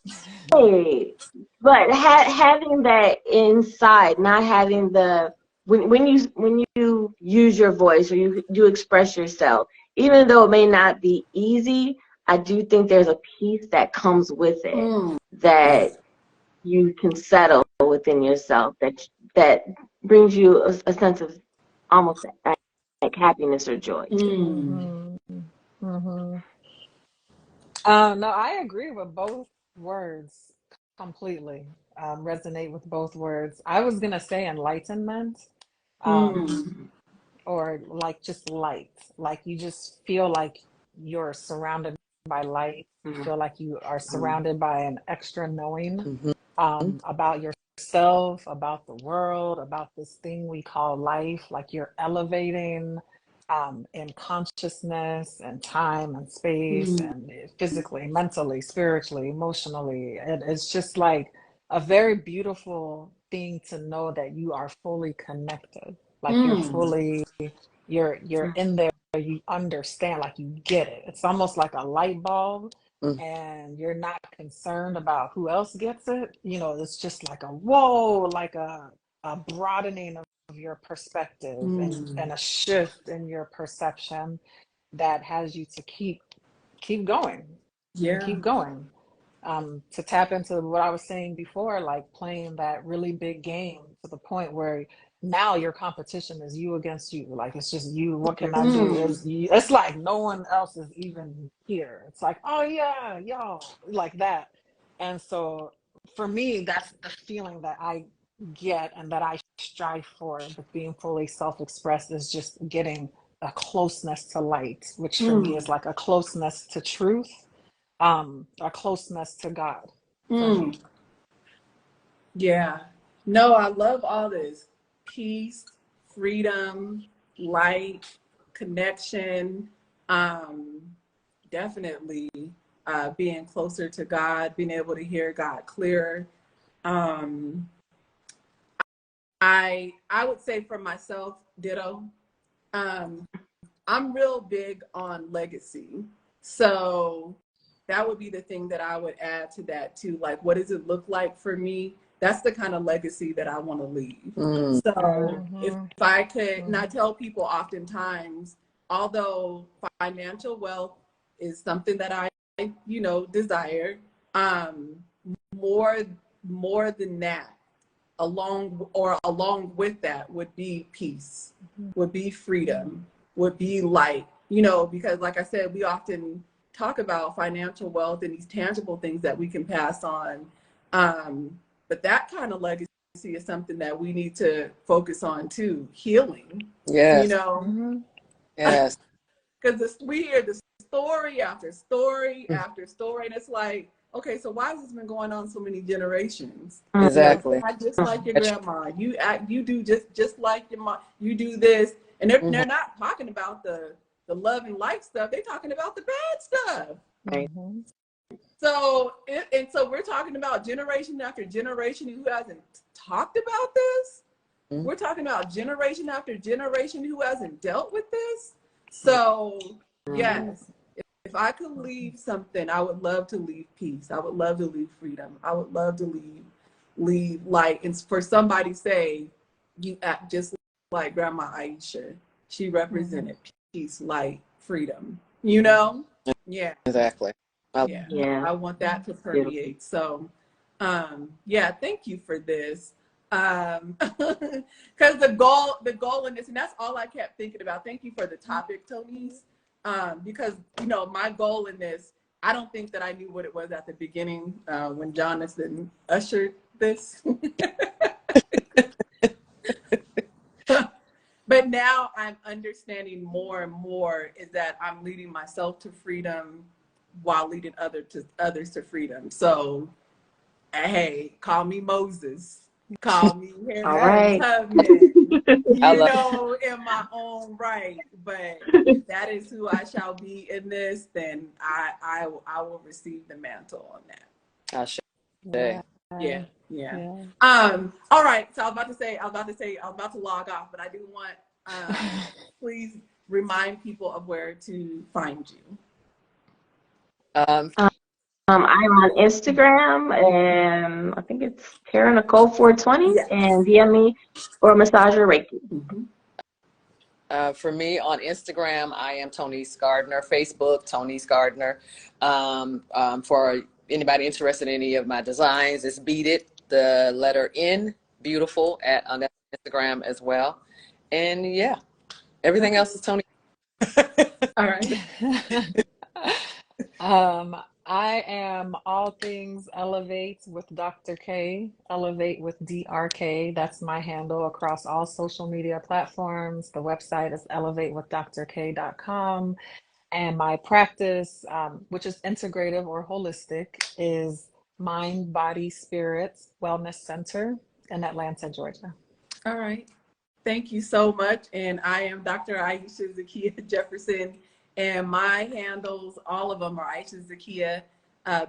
But having that inside, not having the when you use your voice or you express yourself, even though it may not be easy, I do think there's a peace that comes with it that you can settle within yourself that brings you a sense of almost like happiness or joy too. No, I agree with both words completely. Resonate with both words. I was gonna say enlightenment, or like just light. Like you just feel like you're surrounded by light. You feel like you are surrounded by an extra knowing about yourself, about the world, about this thing we call life. Like you're elevating in consciousness and time and space and physically, mentally, spiritually, emotionally. It's just like a very beautiful thing to know that you are fully connected. Like you're in there, you understand, like you get it. It's almost like a light bulb, and you're not concerned about who else gets it. You know, it's just like a whoa, like a broadening of your perspective and a shift in your perception that has you to keep going and Yeah. keep going. To tap into what I was saying before, like playing that really big game to the point where now your competition is you against you. Like it's just you. What can I do? It's like no one else is even here. It's like, oh yeah, y'all, like that. And so for me, that's the feeling that I get and that I strive for with being fully self-expressed, is just getting a closeness to light, which for me is like a closeness to truth, a closeness to God for me. Yeah. No, I love all this. Peace, freedom, light, connection. Definitely being closer to God, being able to hear God clearer. Um, I would say for myself, ditto. I'm real big on legacy. So that would be the thing that I would add to that too. Like, what does it look like for me? That's the kind of legacy that I want to leave. So if I could, and I tell people oftentimes, although financial wealth is something that I, you know, desire, more than that, along with that would be peace, would be freedom, would be light, you know, because like I said, we often talk about financial wealth and these tangible things that we can pass on. But that kind of legacy is something that we need to focus on too, healing, you know, Yes. because we hear the story after story after story, and it's like, okay, so why has this been going on so many generations? Exactly. You act just like your grandma. You do just like your mom. You do this, and they're not talking about the love and life stuff. They're talking about the bad stuff. So so we're talking about generation after generation who hasn't talked about this. We're talking about generation after generation who hasn't dealt with this. So yes, if I could leave something, I would love to leave peace. I would love to leave freedom. I would love to leave leave, like, and for somebody say, you act just like Grandma Ayisha. She represented peace, light, freedom, you know? Yeah. Exactly. Yeah. Yeah. I want that to Beautiful. permeate. So, yeah, thank you for this. Because the goal in this, and that's all I kept thinking about. Thank you for the topic, Tonise. Because, you know, my goal in this, I don't think that I knew what it was at the beginning when Jonathan ushered this. But now I'm understanding more and more is that I'm leading myself to freedom while leading others to freedom. So, hey, call me Moses, call me All Harriet right. Tubman, I you love know, in my own right. But if that is who I shall be in this, then I will receive the mantle on that. I should Yeah. Yeah, yeah. Yeah. All right. So I was about to log off, but I do want please remind people of where to find you. um, I'm on Instagram, and I think it's Karen Nicole 420, Yes. and DM me or massage or Reiki. for me on Instagram, I am Tonise Gardner. Facebook, Tonise Gardner. For anybody interested in any of my designs, it's Beat It, the letter N, beautiful on that Instagram as well. And yeah, everything else is Tony. All right. I am all things Elevate with Dr. K, Elevate with DRK. That's my handle across all social media platforms. The website is elevatewithdrk.com. And my practice, which is integrative or holistic, is Mind, Body, Spirit Wellness Center in Atlanta, Georgia. All right. Thank you so much. And I am Dr. Ayisha Zakia Jefferson. And my handles, all of them are Ayisha Zakia,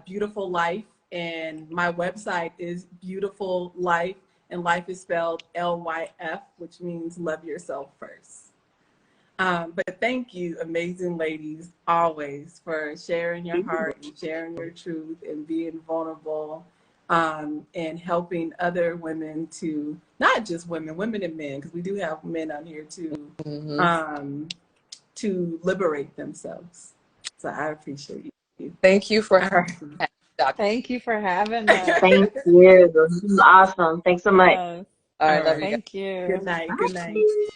Beautiful Life. And my website is Beautiful Life. And life is spelled LYF, which means love yourself first. But thank you, amazing ladies, always for sharing your heart and sharing your truth and being vulnerable and helping other women to, not just women and men, because we do have men on here too, to liberate themselves. So I appreciate you. Thank you for All right. Dr. Thank you for having us. Thank you. This is awesome. Thanks so much. Yes. All All right, love right. you guys. Thank you. Good night. Good night. Bye.